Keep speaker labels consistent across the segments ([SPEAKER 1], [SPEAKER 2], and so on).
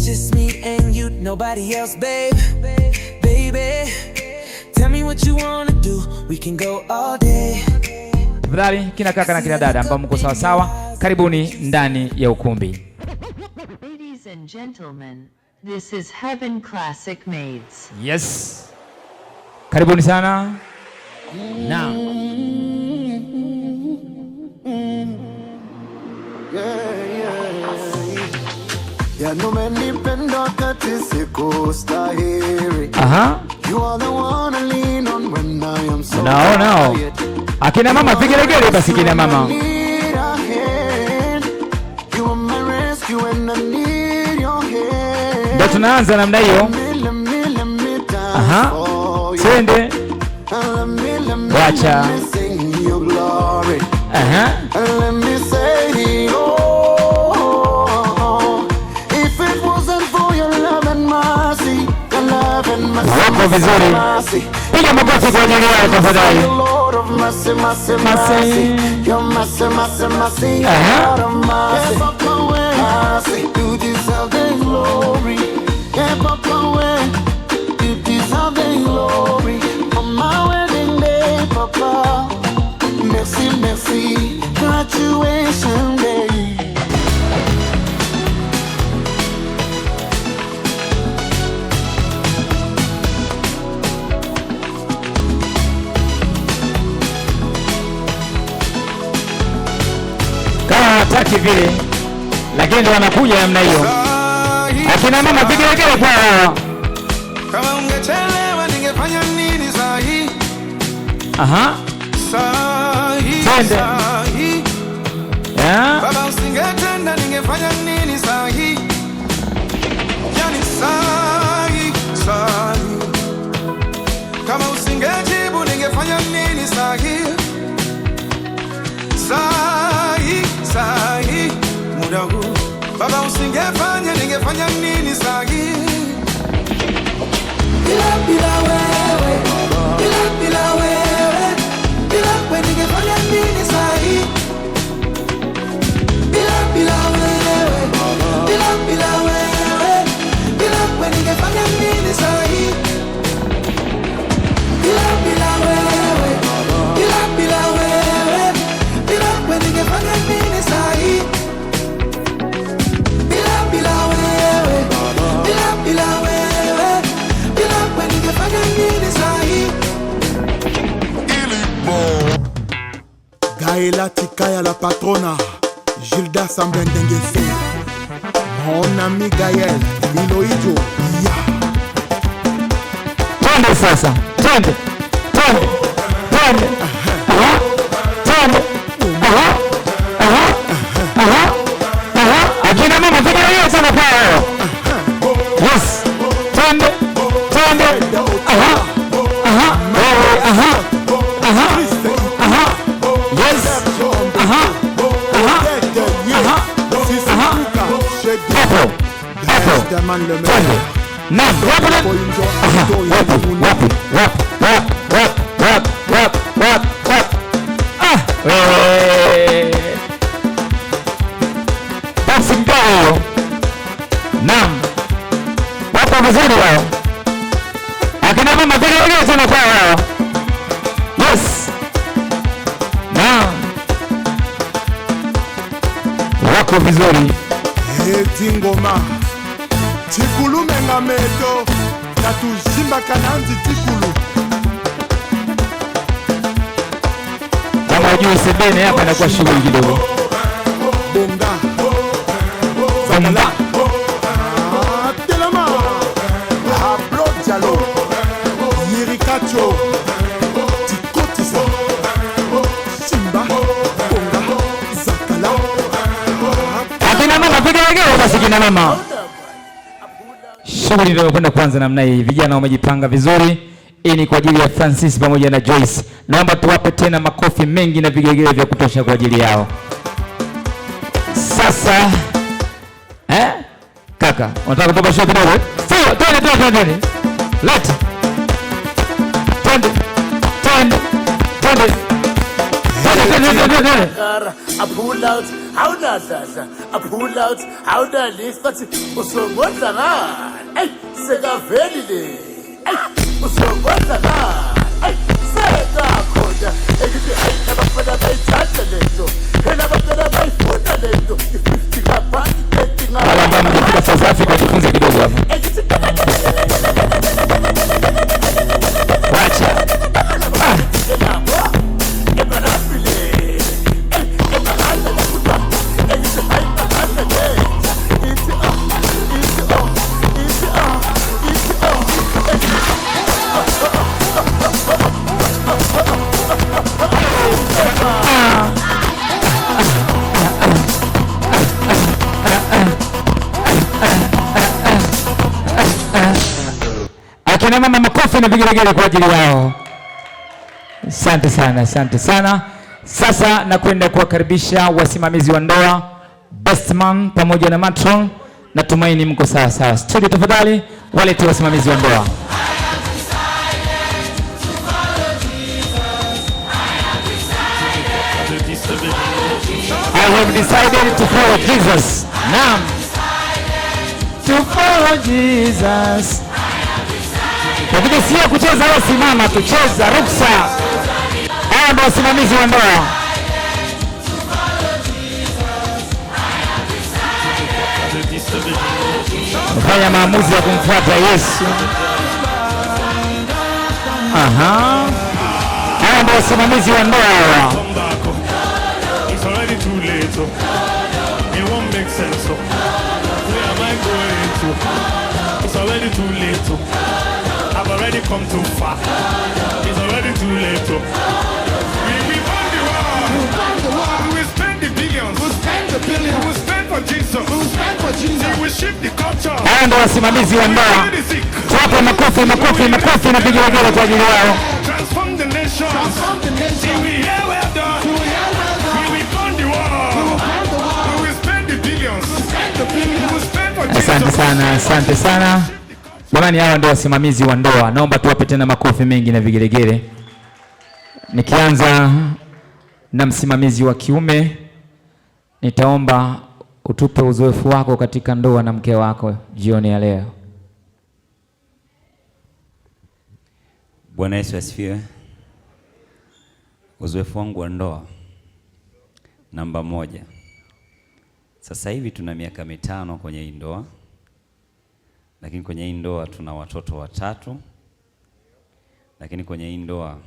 [SPEAKER 1] just me and you, nobody else, babe. Baby, tell me what you wanna do, we can go all day.
[SPEAKER 2] Tafadhali kina kaka na kina dada ambao mko sawa sawa, karibuni ndani ya ukumbi.
[SPEAKER 3] Ladies and gentlemen, this is Heaven Classic Maids.
[SPEAKER 2] Yes. Karibuni sana. Now.
[SPEAKER 4] Ya no menipenda kati sikustahili.
[SPEAKER 2] Aha.
[SPEAKER 4] You are the one I lean on when I am so
[SPEAKER 2] No. Akina mama vigelegele basi kina mama. Ndio tunaanza namna hiyo. Aha. Twende. Wacha. Aha. Wako vizuri. Piga makofi kwa ajili yao tafadhali.
[SPEAKER 4] Graduation day.
[SPEAKER 2] Hataki vile, lakini ndio wanakuja namna hiyo. Akina mama vigelegele kwa
[SPEAKER 4] kama ungechelewa ningefanya nini sahi?
[SPEAKER 2] Aha.
[SPEAKER 4] Sahi.
[SPEAKER 2] Sahi. Yeah.
[SPEAKER 4] Baba usingetenda ningefanya nini sahi? Yani sahi. Kama usingejibu ningefanya nini sahi? Sahi. Muda huu baba usingefanya ningefanya nini sahi? Bila wewe ningefanya nini sahi? Bila wewe ningefanya nini sahi? Bila wewe ningefanya nini sahi? Gaëla Tikaya la patrona, Gilda Sambendengese, mon ami Gaël, Miloïjo, ya.
[SPEAKER 2] Twende sasa, twende. Akina mama vigelegele sana kwa wao. Yes. Twende. Basi ngao. Naam. Wapo vizuri wao. Akina mama vigelegele sana kwa wao. Yes. Naam. Wako vizuri.
[SPEAKER 4] Eti ngoma Tikulu menga meto Tatu jimba kananzi tikulu
[SPEAKER 2] Kama ujue sebene hapa inakuwa shughuli kidogo.
[SPEAKER 4] Bonga Telema Ablo Diallo Yirikacho Tikotisa Simba Bonga Zakala.
[SPEAKER 2] Akina mama vigelegele basi kina mama. Shughuli ndio inakwenda kwanza namna hii. Vijana wamejipanga vizuri. Hii ni kwa ajili ya Francis pamoja na Joyce. Naomba tuwape tena makofi mengi na vigelegele vya kutosha kwa ajili yao. Sasa kaka, unataka kutoka show kidogo? Sawa, twende. Leta. Twende.
[SPEAKER 5] I pull out how does that? I pull out, how does this? But so what's that? Hey, Sega Valley. Hey, so what's that? Hey, Sega Koda. Hey, you never put a big talent. You never put a big foot talent. You 50 up, taking out.
[SPEAKER 2] Wala ambao mnafika South Africa jifunze kidogo hapa. Wacha. Akina mama makofi na vigelegele kwa ajili yao. Asante sana, asante sana. Sasa nakwenda kuwakaribisha wasimamizi wa ndoa, Bestman pamoja na Matron. Natumaini mko sawa sawa. Studio tafadhali walete wasimamizi wa ndoa. I have decided to follow Jesus. Naam. To follow Jesus. Lakini sio kucheza wewe, simama tucheza ruksa. Haya ndio wasimamizi wa ndoa. Fanya maamuzi ya kumfuata Yesu. Aha. Haya ndio wasimamizi wa ndoa.
[SPEAKER 6] It's already too late, so it won't make sense. So where am I going to? It's already too late. So I've already come too far. It's already too late. So we won the war. We will spend the billions. We'll spend the billions. We'll spend for Jesus. We'll spend for Jesus. We will shift the culture.
[SPEAKER 2] Haya ndio wasimamizi wa ndoa. Tuwape makofi, makofi, makofi na vigelegele kwa ajili yao.
[SPEAKER 6] Transform the nation. Transform the nation. We hear well done.
[SPEAKER 2] Asante sana, asante sana. Jamani, hawa ndio wasimamizi wa ndoa. Naomba tuwape tena makofi mengi na vigelegele. Nikianza na msimamizi wa kiume, nitaomba utupe uzoefu wako katika ndoa na mke wako jioni ya leo.
[SPEAKER 7] Bwana Yesu asifiwe. Uzoefu wangu wa ndoa namba 1. Sasa hivi tuna miaka 5 kwenye hii ndoa. Lakini kwenye hii ndoa tuna watoto 3. Lakini kwenye hii ndoa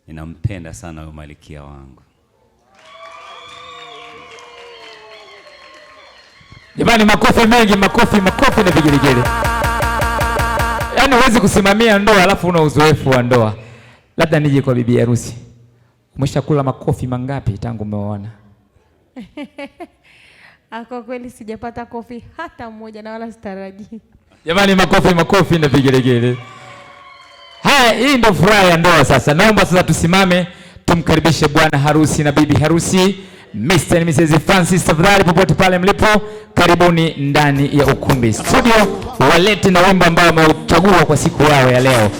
[SPEAKER 7] ninampenda sana huyo malikia wangu.
[SPEAKER 2] Jamani, makofi mengi, makofi, makofi na vigelegele. Yaani huwezi kusimamia ndoa alafu una uzoefu wa ndoa. Labda nije kwa bibi harusi. Umeshakula makofi mangapi tangu umeoana?
[SPEAKER 8] Kwa kweli sijapata kofi hata mmoja na wala sitarajii.
[SPEAKER 2] Jamani, makofi, makofi na vigelegele. Haya, hii ndio furaha ya ndoa sasa. Naomba sasa tusimame tumkaribishe bwana harusi na bibi harusi, Mr. and Mrs. Francis. Tafadhali popote pale mlipo, karibuni ndani ya ukumbi. Studio walete na wimbo ambao wameuchagua kwa siku yao ya leo.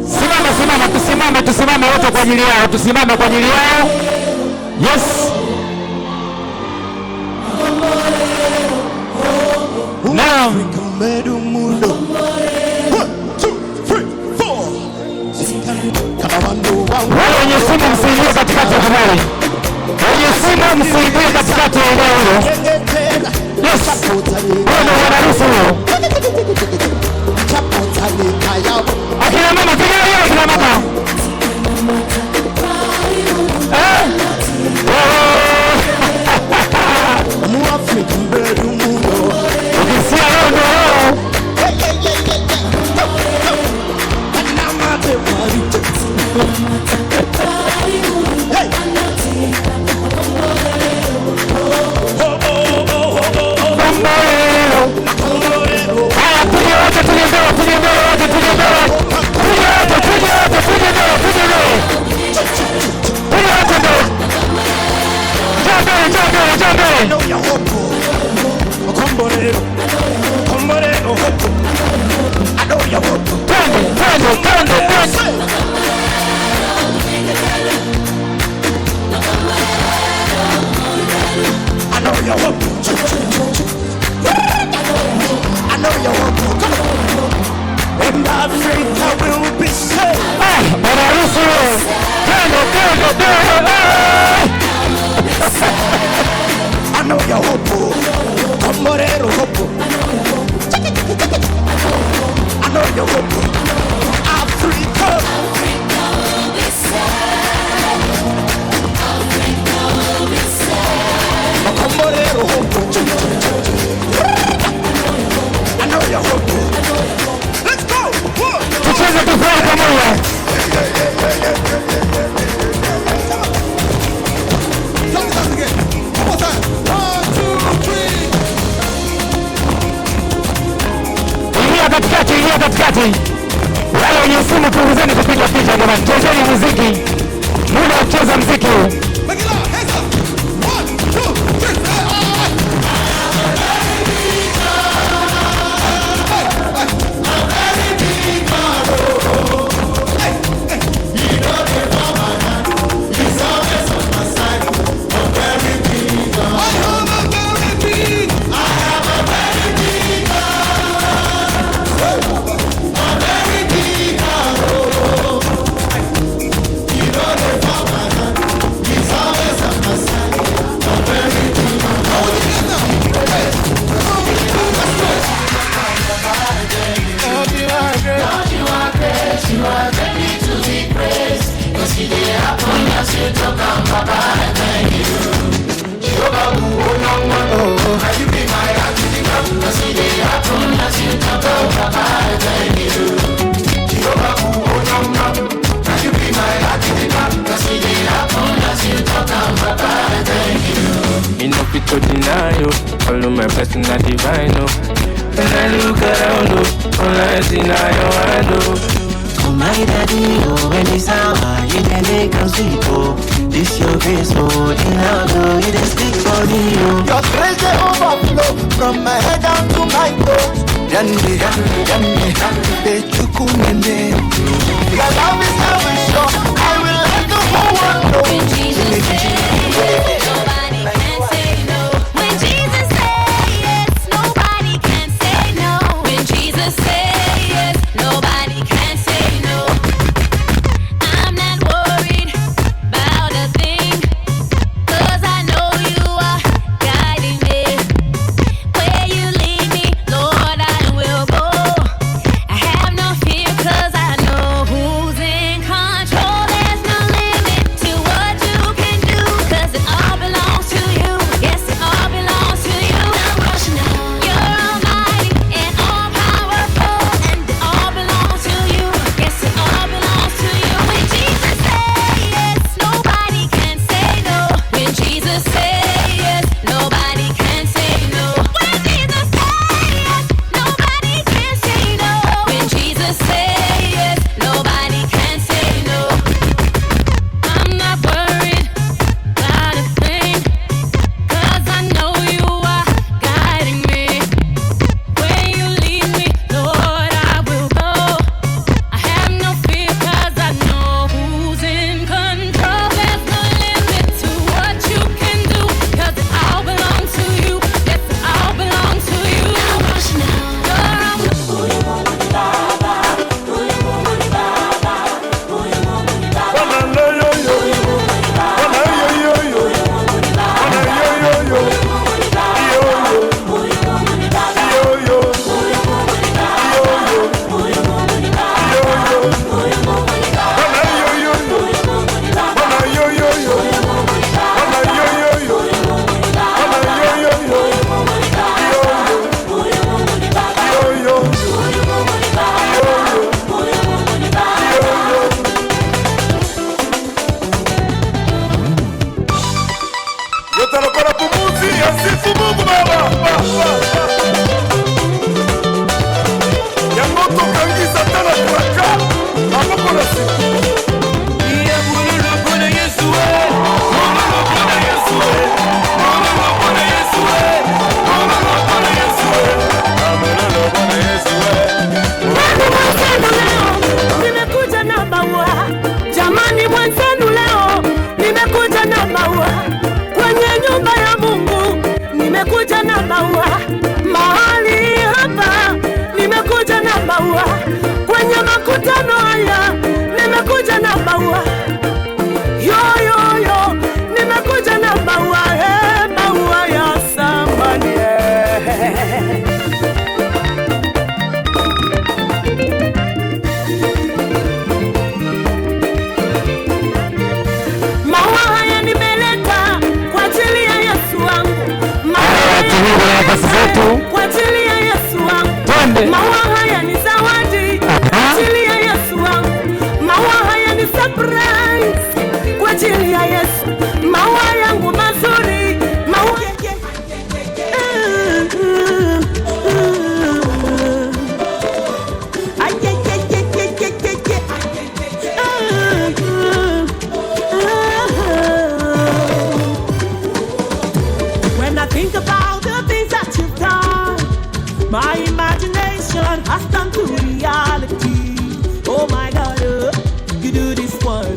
[SPEAKER 2] Simama, simama, tusimame, tusimame wote kwa ajili yao, tusimame kwa ajili yao. Yes. Now. Wale wenye simu msiingie katikati ya habari. Wenye simu msiingie katikati ya eneo hilo. Yes. Bwana wanaruhusu huyo. Akina mama, piga hiyo akina mama. Ukisia leo ndio leo.
[SPEAKER 5] you want to. I know you want to. And Africa will be saved. I know you want to. Camorero hopo. I know you want to. Africa. Africa will be saved. Africa will be saved. Camorero hopo. I know you want to. Let's go. Tucheze tufanye pamoja. Ingia katikati. Wale wenye simu punguzeni kupiga picha jamani. Chezeni muziki. Muda wa kucheza muziki huu.
[SPEAKER 9] To deny you, all of my blessings are divine. When I look around, all I see now your hand.
[SPEAKER 10] Oh my daddy, oh when it's hour, you can make us sweet. Oh, this your grace, oh in love, oh you just stick for me. Oh,
[SPEAKER 5] your grace they overflow from my head down to my toes. Yande, they chukumene. Your love is how we show. I will let the whole world know.
[SPEAKER 11] When Jesus said, nobody can say no. When Jesus said yes, nobody can say no. When Jesus said yes, nobody can say no. I'm not worried about a thing, 'cause I know you are guiding me. Where you lead me, Lord, I will go. I have no fear, 'cause I know who's in control. There's no limit to what you can do, 'cause it all belongs to you. Yes, it all belongs to you. Now rush now. You're almighty and all powerful, and it all belongs to you. Yes, it all belongs to you. When Jesus said yes, nobody can say no. When Jesus said yes, nobody can say no. When Jesus said yes, nobody can say no. When Jesus said yes, nobody can say no. I'm not worried about a thing, 'cause I know you are guiding me. Where you lead me, Lord, I will go. I have no fear, 'cause I know who's in control. There's no limit to what you can do, 'cause it all belongs to you. Yes, it all belongs to you. Now rush now.
[SPEAKER 6] Yotalokora pumuzi, asifu Mungu Baba. Yamoto kangisa tana kuraka, amoko na siku. Iya bululu kuna Yesu we, bululu kuna Yesu we, bululu kuna Yesu we, bululu kuna Yesu we, bululu kuna Yesu we.
[SPEAKER 12] Nimekuja na maua, jamani mwenzenu leo, nimekuja na maua kwenye nyumba ya Mungu. nimekuja na maua mahali hapa, nimekuja na maua kwenye makutano haya, nimekuja na maua yo yo yo, nimekuja na maua maua ya samani maua haya nimeleta kwa ajili ya Yesu wangu, kwa ajili ya Yesu wangu, maua haya ni zawadi kwa ajili ya Yesu wangu, maua haya ni surprise kwa ajili ya Yesu, maua yangu mazuri, maua when I think about the things that you've done, my imagination has turned to reality. Oh my God, you do this one,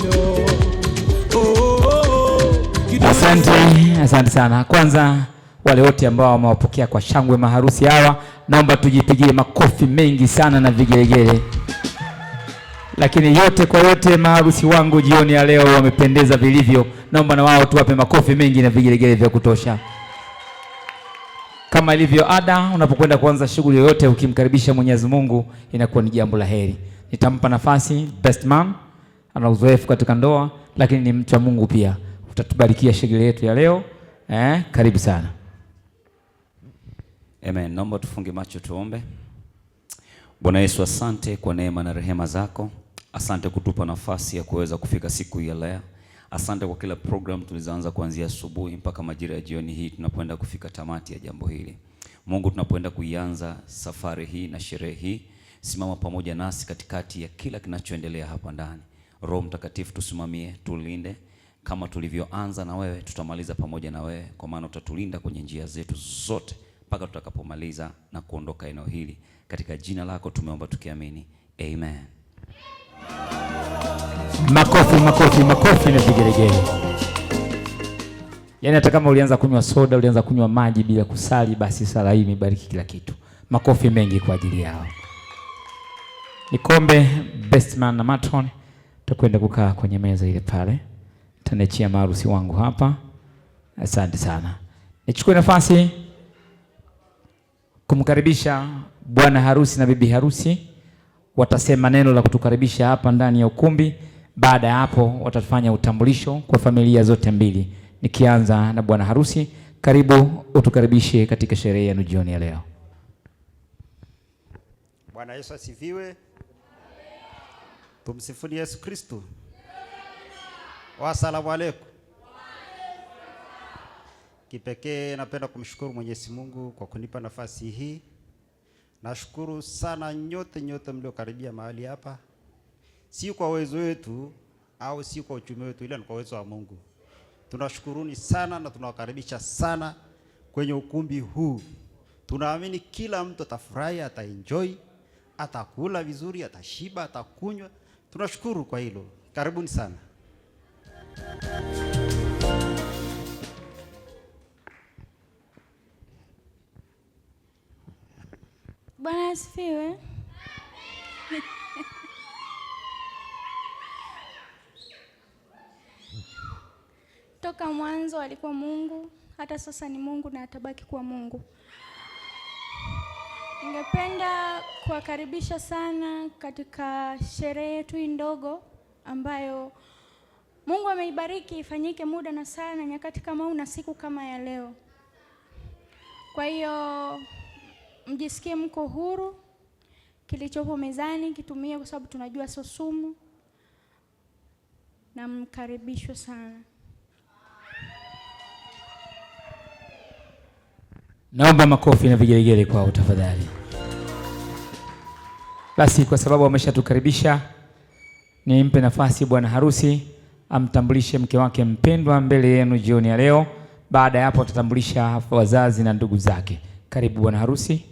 [SPEAKER 2] Asante sana. Kwanza wale wote ambao wamewapokea kwa shangwe maharusi hawa, naomba tujipigie makofi mengi sana na vigelegele. Lakini yote kwa yote, maharusi wangu jioni ya leo wamependeza vilivyo, naomba na wao tuwape makofi mengi na vigelegele vya kutosha. Kama ilivyo ada, unapokwenda kuanza shughuli yoyote ukimkaribisha Mwenyezi Mungu inakuwa ni jambo la heri. Nitampa nafasi best man, ana uzoefu katika ndoa lakini ni mtu wa Mungu pia. Utatubarikia shughuli yetu ya leo. Karibu sana.
[SPEAKER 7] Amen. Naomba tufunge macho tuombe. Bwana Yesu, asante kwa neema na rehema zako. Asante kutupa nafasi ya kuweza kufika siku ya leo. Asante kwa kila program tulizoanza kuanzia asubuhi mpaka majira ya jioni hii tunapoenda kufika tamati ya jambo hili. Mungu, tunapoenda kuianza safari hii na sherehe hii, simama pamoja nasi katikati ya kila kinachoendelea hapa ndani. Roho Mtakatifu tusimamie, tulinde. Kama tulivyoanza na wewe, tutamaliza pamoja na wewe, kwa maana utatulinda kwenye njia zetu zote mpaka tutakapomaliza na kuondoka eneo hili. Katika jina lako tumeomba tukiamini. Amen.
[SPEAKER 2] Makofi, makofi, makofi na vigelegele. Yaani hata kama ulianza kunywa soda, ulianza kunywa maji bila kusali, basi sala hii imebariki kila kitu. Makofi mengi kwa ajili yao. Nikombe bestman na matron tutakwenda kukaa kwenye meza ile pale. Tanechia maharusi wangu hapa. Asante sana. Nichukue nafasi kumkaribisha bwana harusi na bibi harusi. Watasema neno la kutukaribisha hapa ndani ya ukumbi. Baada ya hapo watafanya utambulisho kwa familia zote mbili. Nikianza na bwana harusi, karibu utukaribishe katika sherehe ya jioni ya leo.
[SPEAKER 13] Bwana Yesu asifiwe. Tumsifuni Yesu Kristo. Wasalamu alaykum. Kipekee napenda kumshukuru Mwenyezi Mungu kwa kunipa nafasi hii. Nashukuru sana nyote mliokaribia mahali hapa. Si kwa uwezo wetu au si kwa uchumi wetu, ila ni kwa uwezo wa Mungu. Tunashukuruni sana na tunawakaribisha sana kwenye ukumbi huu. Tunaamini kila mtu atafurahi, ataenjoy, atakula vizuri, atashiba, atakunywa. Tunashukuru kwa hilo. Karibuni sana.
[SPEAKER 14] Bwana asifiwe. Toka mwanzo alikuwa Mungu, hata sasa ni Mungu na atabaki kuwa Mungu. Ningependa kuwakaribisha sana katika sherehe yetu ndogo ambayo Mungu ameibariki ifanyike muda na saa na nyakati kama huu na siku kama ya leo. Kwa hiyo mjisikie mko huru, kilichopo mezani kitumie kwa sababu tunajua sio sumu, na mkaribishwe sana.
[SPEAKER 2] Naomba makofi na vigelegele kwa tafadhali. Basi kwa sababu ameshatukaribisha, nimpe nafasi bwana harusi amtambulishe mke wake mpendwa mbele yenu jioni ya leo. Baada ya hapo atatambulisha wazazi na ndugu zake. Karibu bwana harusi.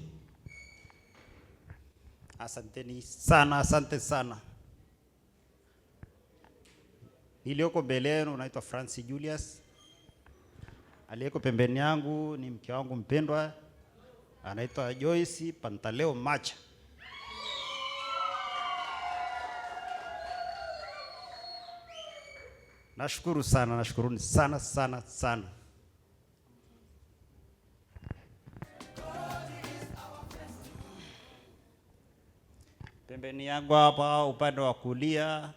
[SPEAKER 13] Asanteni sana, asante sana. Nilioko mbele yenu naitwa Francis Julius. Aliyeko pembeni yangu ni mke wangu mpendwa, anaitwa Joyce Pantaleo Macha. Nashukuru sana, nashukuruni sana sana sana. Pembeni yangu hapa upande wa kulia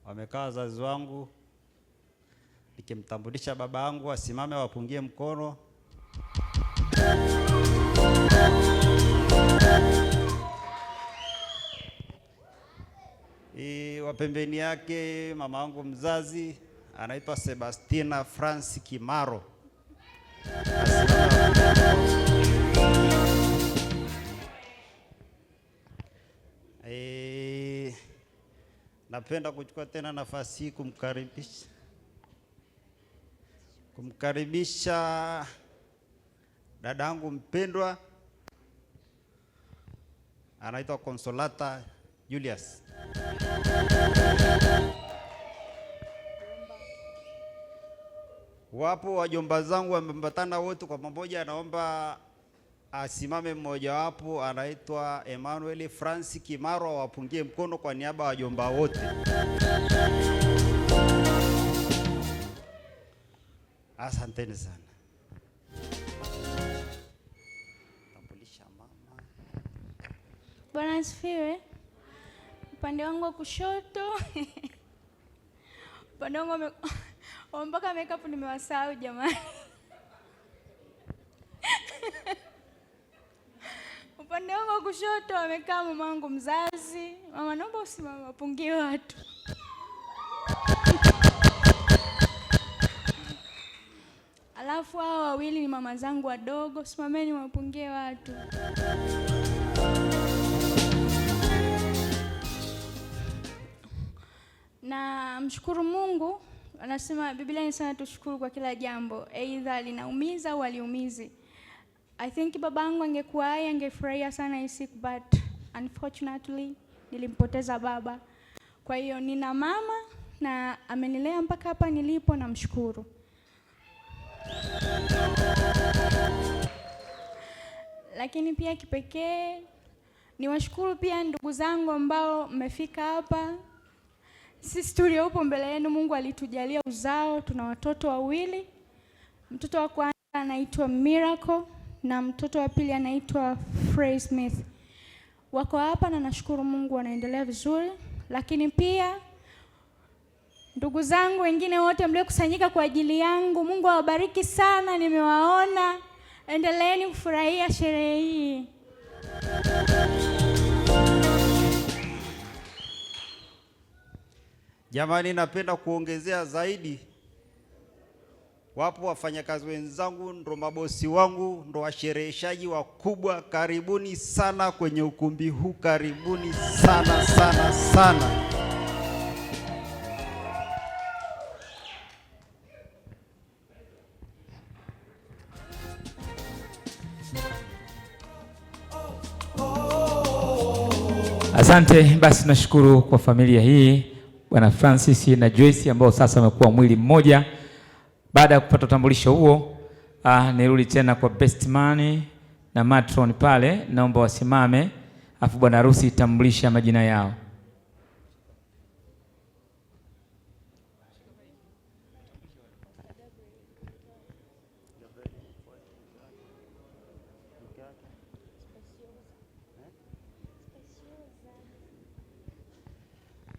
[SPEAKER 13] wamekaa wazazi wangu. Nikimtambulisha baba yangu asimame wapungie mkono. Wa pembeni yake mama yangu mzazi anaitwa Sebastina Francis Kimaro. Napenda kuchukua tena nafasi hii kumkaribisha dadangu mpendwa anaitwa Consolata Julius. Wapo wajomba zangu wamepatana wote kwa pamoja, naomba asimame mmoja wapo anaitwa Emmanuel Francis Kimaro, wapungie mkono kwa niaba ya wajomba wote. Asanteni sana. Tambulisha mama.
[SPEAKER 14] Bwana asifiwe. Upande wangu wa kushoto upande wangu mpaka makeup nimewasahau jamani. Upande wangu wa kushoto amekaa mama wangu mzazi. Mama, naomba usimame wapungie watu. Alafu hao wawili ni mama zangu wadogo, simameni wapungie watu. Na mshukuru Mungu, anasema Biblia inasema tushukuru kwa kila jambo, aidha linaumiza au aliumizi. I think babangu angekuwa hai angefurahia sana hii siku, but unfortunately nilimpoteza baba. Kwa hiyo nina mama na amenilea mpaka hapa nilipo, na mshukuru. Lakini pia kipekee niwashukuru pia ndugu zangu ambao mmefika hapa. Sisi tuliopo mbele yenu, Mungu alitujalia uzao, tuna watoto wawili. Mtoto wa kwanza anaitwa Miracle na mtoto wa pili anaitwa Frey Smith. Wako hapa na nashukuru Mungu wanaendelea vizuri. Lakini pia ndugu zangu wengine wote mliokusanyika kwa ajili yangu, Mungu awabariki sana, nimewaona. Endeleeni kufurahia sherehe hii.
[SPEAKER 13] Jamani, napenda kuongezea zaidi. Wapo wafanyakazi wenzangu, ndo mabosi wangu, ndo washereheshaji wakubwa. Karibuni sana kwenye ukumbi huu, karibuni sana sana sana.
[SPEAKER 2] Asante. Basi tunashukuru kwa familia hii, Bwana Francis na Joyce ambao sasa wamekuwa mwili mmoja. Baada ya kupata utambulisho huo, nirudi tena kwa best man na matron pale, naomba wasimame, afu bwana harusi tambulisha majina yao.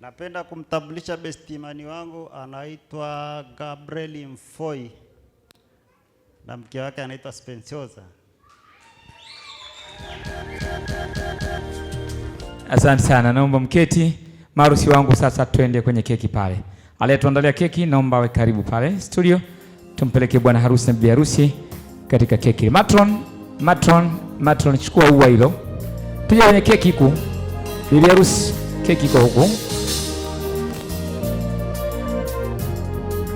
[SPEAKER 13] Napenda kumtambulisha bestimani wangu, anaitwa Gabriel Mfoi na mke wake anaitwa Spensioza.
[SPEAKER 2] Asante sana, naomba mketi. Marusi wangu sasa twende kwenye keki pale. Aliyetuandalia keki naomba awe karibu pale studio. Tumpeleke bwana harusi na bibi harusi katika keki. Matron chukua ua hilo. Pia kwenye keki huku. Bibi harusi keki iko huku.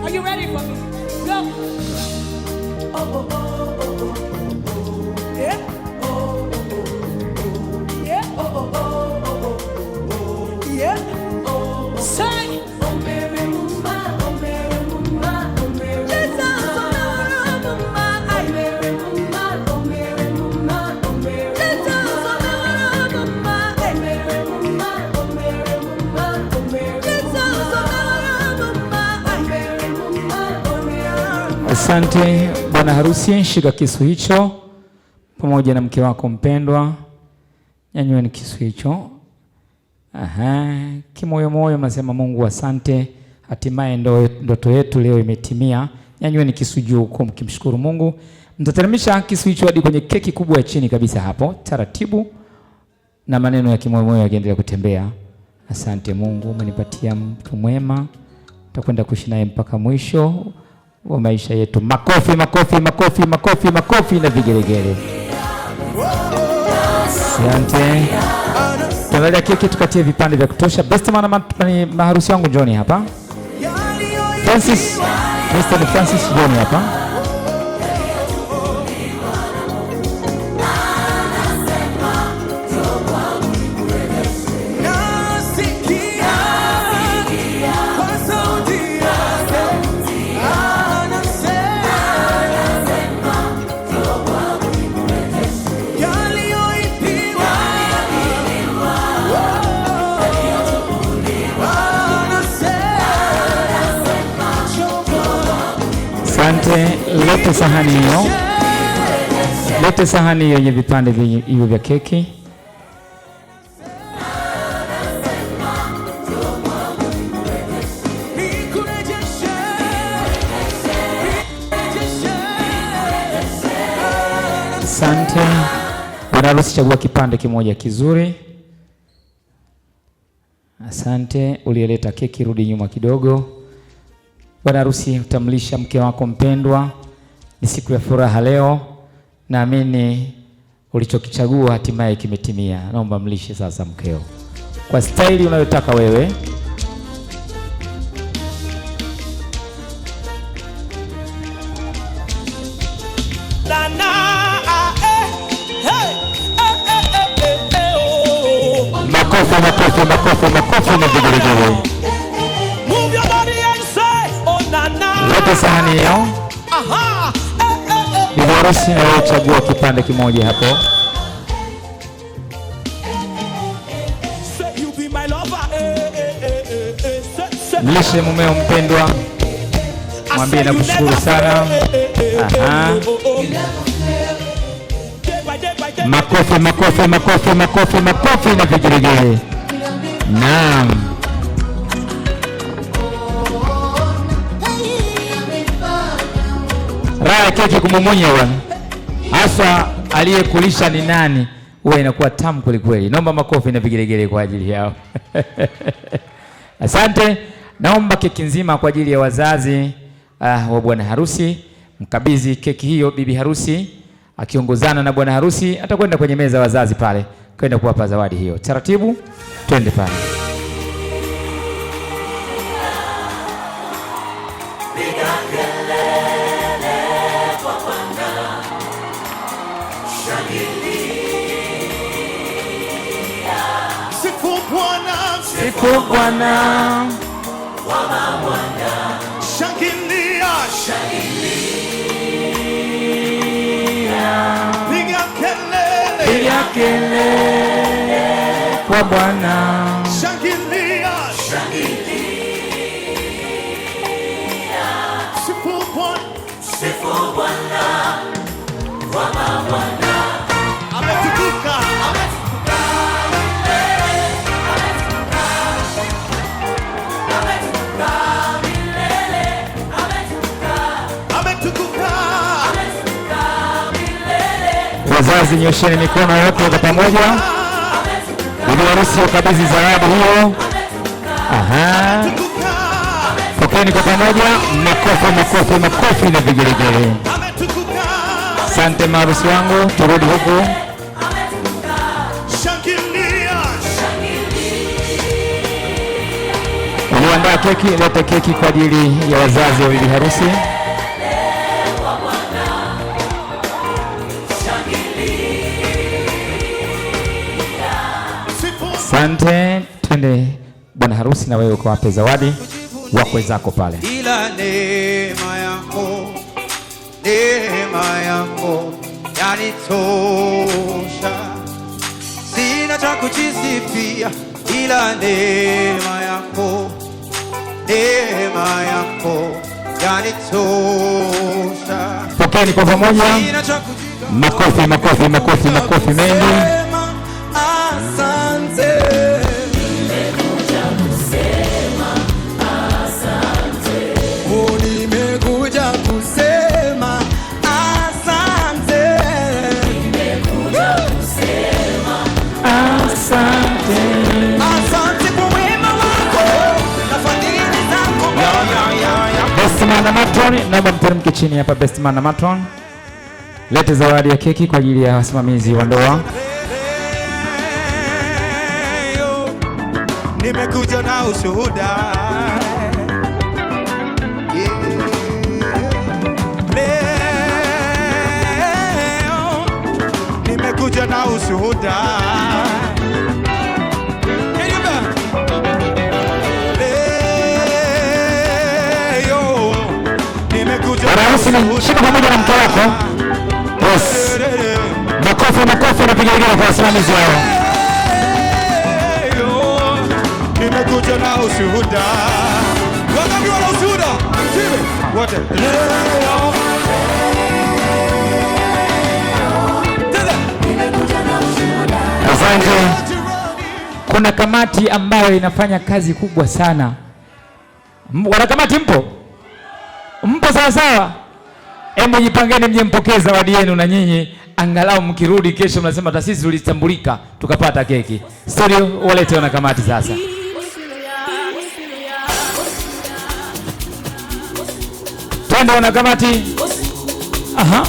[SPEAKER 12] Are you ready for me? Go. Oh, oh, oh, oh, oh. Yeah. Oh, oh, oh. Yeah. Oh, oh, oh, oh. Yeah. Say. Oh, Mary, Mama, oh, Mary, Mama, oh, Mary. Jesus, oh,
[SPEAKER 2] Asante bwana harusi, shika kisu hicho pamoja na mke wako mpendwa. Nyanyueni kisu hicho. Aha, kimoyo moyo mnasema Mungu asante, hatimaye ndoto yetu leo imetimia. Nyanyueni kisu juu huko mkimshukuru Mungu. Mtateremsha kisu hicho hadi kwenye keki kubwa ya chini kabisa hapo, taratibu na maneno ya kimoyo moyo yakiendelea kutembea. Asante Mungu, umenipatia mtu mwema, tutakwenda kuishi naye mpaka mwisho wa maisha yetu. Makofi, makofi, makofi, makofi, makofi na vigelegele. Asante. Tunaangalia keki, tukatie vipande vya kutosha. Best man maharusi wangu Johnny hapa. Francis, Mr. Francis Johnny hapa. Asante, lete sahani hiyo. Lete sahani hiyo yenye vipande hivyo vya keki. Asante. Bwana harusi, chagua kipande kimoja kizuri. Asante. Uliyeleta keki rudi nyuma kidogo. Bwana harusi, utamlisha mke wako mpendwa. Ni siku ya furaha leo. Naamini ulichokichagua hatimaye kimetimia. Naomba mlishe sasa mkeo kwa staili unayotaka wewe. Makofi, makofi, makofi, makofi na vigelegele. Lete sahani hiyo. Bibi harusi, na wewe chagua kipande kimoja hapo. Mlishe mumeo mpendwa. Mwambie nakushukuru sana. Aha. Makofi, makofi, makofi, makofi, makofi na vigelegele. Naam. Raha keki kumumunya bwana. Hasa aliyekulisha ni nani? Huwa inakuwa tamu kweli kweli. Naomba makofi na vigelegele kwa ajili yao. Asante. Naomba keki nzima kwa ajili ya wazazi wa bwana harusi. Mkabidhi keki hiyo bibi harusi akiongozana na bwana harusi, atakwenda kwenye meza ya wazazi pale kwenda kuwapa zawadi hiyo. Taratibu, twende pale. Sifu Bwana,
[SPEAKER 4] shangilia, piga
[SPEAKER 2] kelele kwa Bwana,
[SPEAKER 4] shangilia, sifu Bwana, kwa mabwana. Ametukuka,
[SPEAKER 2] wazazi nyosheni mikono yote kwa pamoja. Bibi harusi ukabidhi zawadi hiyo. Aha. Pokeni kwa pamoja. Makofi, makofi, makofi na vigelegele. Asante maharusi wangu, turudi huku. Uliandaa keki, leta keki kwa ajili ya wazazi wa bibi harusi. Asante. Twende bwana harusi, na wewe ukawape zawadi wakwe zako pale.
[SPEAKER 4] Ila neema yako yanitosha, sina cha kujisifia, ila neema yako yanitosha.
[SPEAKER 2] Pokeni kwa pamoja. Makofi, makofi, makofi, makofi mengi.
[SPEAKER 4] Asante.
[SPEAKER 1] Nimekuja kusema asante.
[SPEAKER 4] Oh, nimekuja kusema asante.
[SPEAKER 1] Nimekuja kusema asante.
[SPEAKER 4] Asante kwa wema wako na fadhili zako.
[SPEAKER 2] Best man na matron, naomba mteremke chini hapa. Best man na matron, lete zawadi ya keki kwa ajili ya wasimamizi wa ndoa.
[SPEAKER 4] Nimekuja na ushuhuda. Leo nimekuja na ushuhuda. Leo nimekuja na ushuhuda.
[SPEAKER 2] Shika pamoja na mke wako. Yes. Makofi, makofi na piga kwa wasimamizi wao.
[SPEAKER 4] Nimekuja na ushuhuda. Wangapi wana ushuhuda? Timu wote. Leo
[SPEAKER 2] asante. Kuna kamati ambayo inafanya kazi kubwa sana. Wanakamati mpo? Mpo sawa sawa? Hebu jipangeni mje mpokee zawadi yenu na nyinyi, angalau mkirudi kesho mnasema taasisi tulitambulika tukapata keki. Studio walete wanakamati sasa. Twende wanakamati. Aha.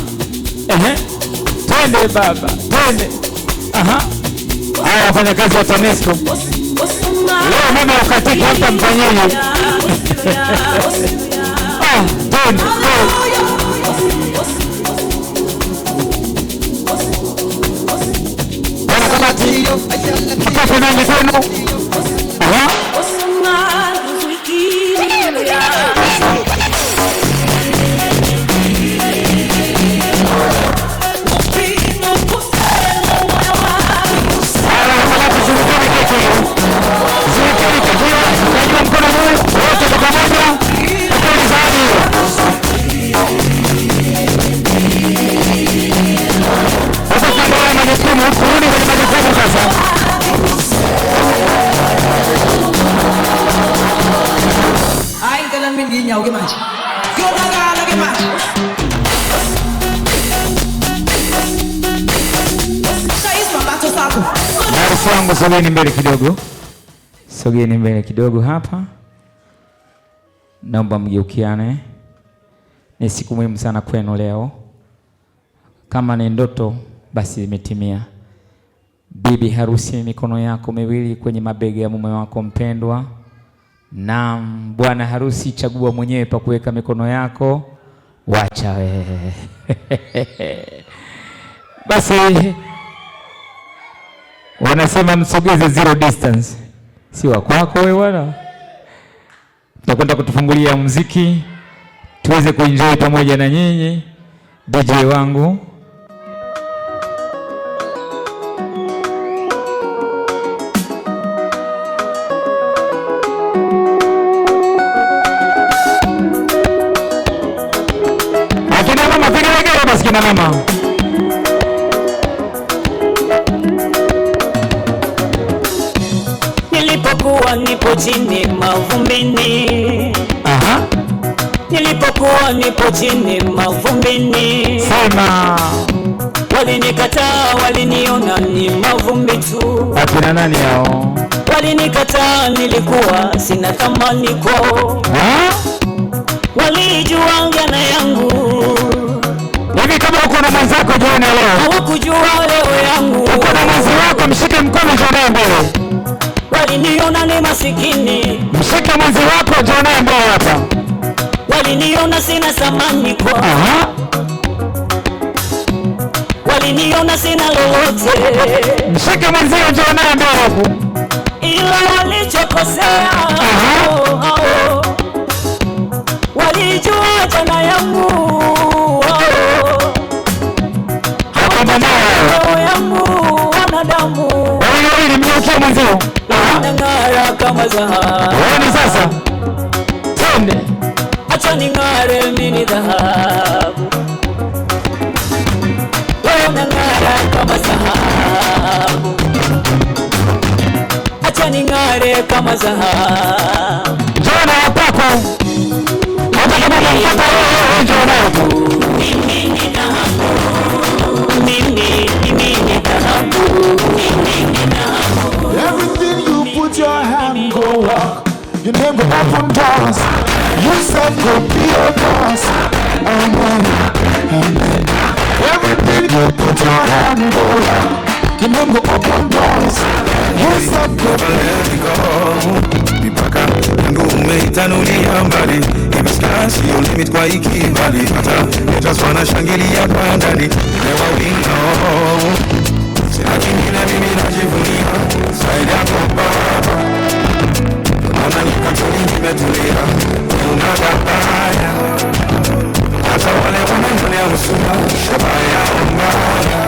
[SPEAKER 2] Ehe. Twende baba. Twende. Aha. Haya wafanyakazi wa TANESCO. Leo mama ukatiki hata mfanyeje. Twende. Wanakamati. Makofi mengi kwenu. Aha. Wangu sogeni mbele kidogo. Sogeni mbele kidogo hapa. Naomba mgeukiane. Ni siku muhimu sana kwenu leo. Kama ni ndoto basi imetimia. Bibi harusi, mikono yako miwili kwenye mabega ya mume wako mpendwa. Na bwana harusi, chagua mwenyewe pa kuweka mikono yako. Wacha wewe. Basi wanasema msogeze zero distance. Si wa kwako wewe bwana. Tutakwenda kutufungulia muziki tuweze kuenjoy pamoja na nyinyi. DJ wangu akina mama, piga legea basi kina mama.
[SPEAKER 15] Nilipokuwa nipo chini mavumbini.
[SPEAKER 2] Aha.
[SPEAKER 15] Nilipokuwa nipo chini mavumbini.
[SPEAKER 2] Sema.
[SPEAKER 15] Walinikataa, waliniona ni mavumbi tu.
[SPEAKER 2] Akina nani hao?
[SPEAKER 15] Walinikataa, nilikuwa sina thamani kwao. Walijua ngana yangu.
[SPEAKER 2] Hivi kama uko na mwenzako jioni leo.
[SPEAKER 15] Hawakujua leo yangu.
[SPEAKER 2] Uko na mwenzi wako, mshike mkono jioni mbele.
[SPEAKER 15] Waliniona ni masikini.
[SPEAKER 2] Mshike mwenzi wako jioni mbele hapa.
[SPEAKER 15] Waliniona sina thamani kwao.
[SPEAKER 2] Aha.
[SPEAKER 15] Waliniona sina lolote.
[SPEAKER 2] Mshike mwenzi wako jioni mbele hapo.
[SPEAKER 15] Ila walichokosea. Walijua jana yangu. Roho yangu wanadamu.
[SPEAKER 2] Wewe mnyokia mwanzo.
[SPEAKER 15] Wanang'ara kama dhahabu.
[SPEAKER 2] Wewe sasa. Twende.
[SPEAKER 15] acha ning'are mimi dhahabu, wewe unang'ara kama dhahabu, acha ning'are kama dhahabu.
[SPEAKER 2] Jona wapako
[SPEAKER 16] everything you put your hand go walk, your name go open doors, you said go be your boss. Amen, amen. Everything you put your hand go walk, your name go open doors, you said go be
[SPEAKER 4] mipaka yangu umeitanulia mbali, imesio limit kwa ikibali, hata just wanashangilia kwa ndani lewa wino. Sina kingine mimi najivunia zaidi yako Baba, naona nikatuni nimetulia, unadabaya hata wale wananionea usuma shabaya mbaya,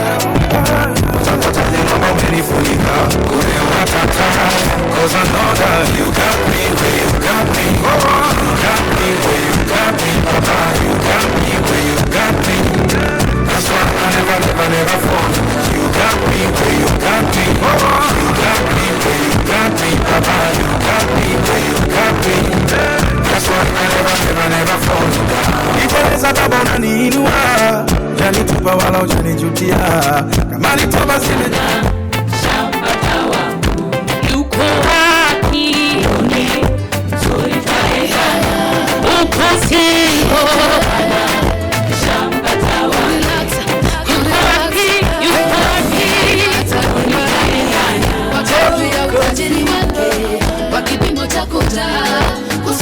[SPEAKER 4] utapataje mambo umenifunika kule watataya. Cause I know that you got me where you got me, you got me where you got me, Papa, you got me where you got me. That's why I never fall. You got me where you got me, you got me where you got me, Papa, you got me where you got me. That's why I never fall. Niteleza tabona niinua, janitupa wala ujanijutia, kama nitoba sile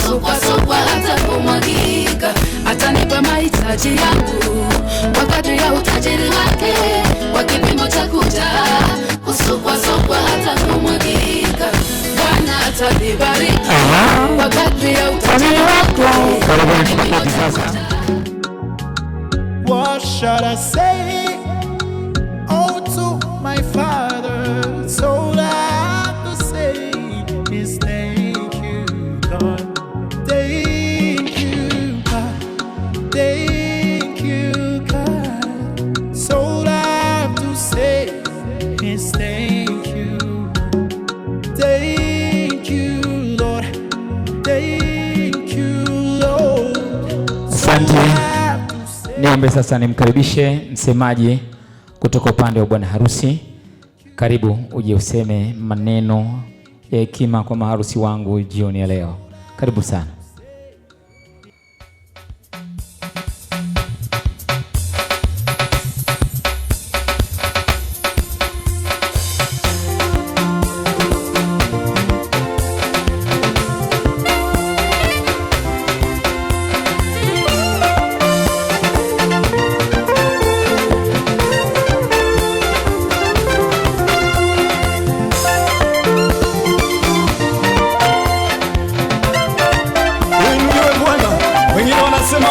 [SPEAKER 11] kusukwa hata kumwagika, atanipa mahitaji yangu kwa kadri ya utajiri wake, kwa kipimo cha kujaa, kusukwa hata kumwagika. Bwana atanibariki kwa kadri ya utajiri wake.
[SPEAKER 16] What shall I say to my Father? So I have to say is thank you, God. Thank you, God. Thank you, God. So I have to say is thank you. Thank you, Lord. Thank you, Lord.
[SPEAKER 2] Asante. Niombe sasa nimkaribishe msemaji kutoka upande wa bwana harusi. Karibu uje useme maneno ya hekima kwa maharusi wangu jioni ya leo. Karibu sana.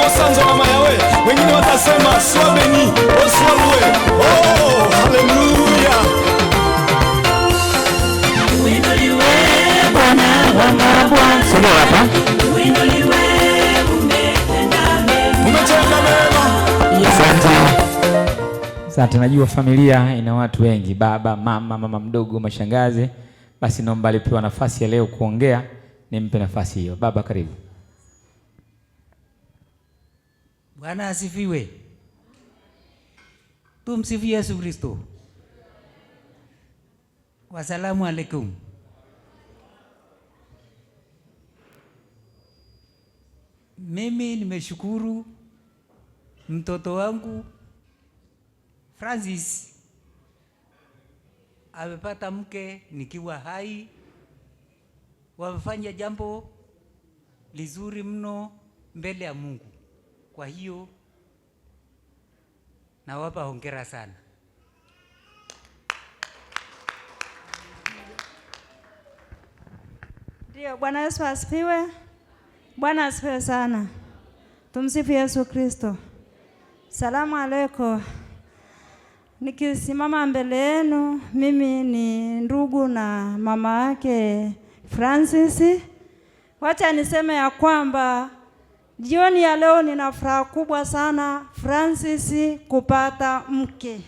[SPEAKER 6] Osanzo mama yawe, wengine watasema swabeni, oswalwe. Oh, hallelujah.
[SPEAKER 15] Uinuliwe Bwana wa mabwana.
[SPEAKER 2] Sema hapa.
[SPEAKER 15] Uinuliwe, umetenda mema.
[SPEAKER 6] Umetenda mema.
[SPEAKER 2] Asante. Asante, najua familia ina watu wengi, baba, mama mdogo, mashangazi. Basi naomba alipewa nafasi ya leo kuongea, nimpe nafasi hiyo. Baba karibu.
[SPEAKER 17] Bwana asifiwe. Tumsifu Yesu Kristo. Wasalamu alaikum. Mimi nimeshukuru mtoto wangu Francis amepata mke nikiwa hai. Wamefanya jambo lizuri mno mbele ya Mungu. Kwa hiyo nawapa hongera sana.
[SPEAKER 18] Ndio, Bwana Yesu asifiwe. Bwana asifiwe sana. Tumsifu Yesu Kristo. Salamu alaykum. Nikisimama mbele yenu, mimi ni ndugu na mama yake Francis. Wacha niseme ya kwamba Jioni ya leo nina furaha kubwa sana Francis kupata mke.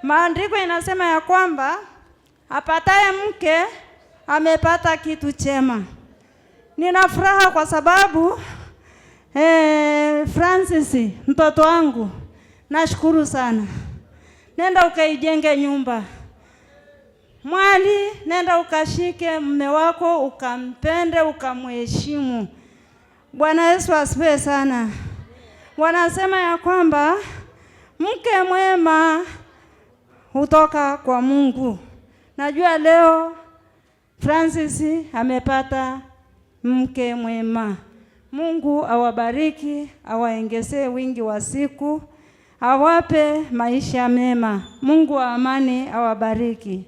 [SPEAKER 18] Maandiko inasema ya kwamba apataye mke amepata kitu chema. Nina furaha kwa sababu Francis mtoto wangu, nashukuru sana. Nenda ukaijenge nyumba. Mwali, nenda ukashike mume wako, ukampende, ukamheshimu. Bwana Yesu asifiwe sana. Wanasema ya kwamba mke mwema hutoka kwa Mungu. Najua leo Francis amepata mke mwema. Mungu awabariki, awaongezee wingi wa siku, awape maisha mema. Mungu wa amani awabariki.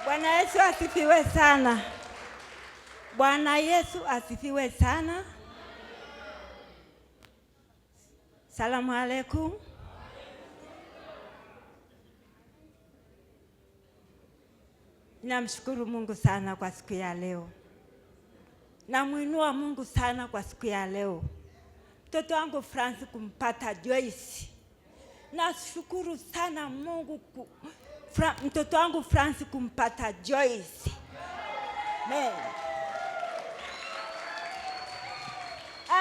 [SPEAKER 19] Bwana Yesu asifiwe sana. Bwana Yesu asifiwe sana. Salamu alaikum. Namshukuru Mungu sana kwa siku ya leo. Namuinua Mungu sana kwa siku ya leo. Mtoto wangu Francis kumpata Joyce. Nashukuru sana Mungu mtoto wangu Francis kumpata Joyce. Amen.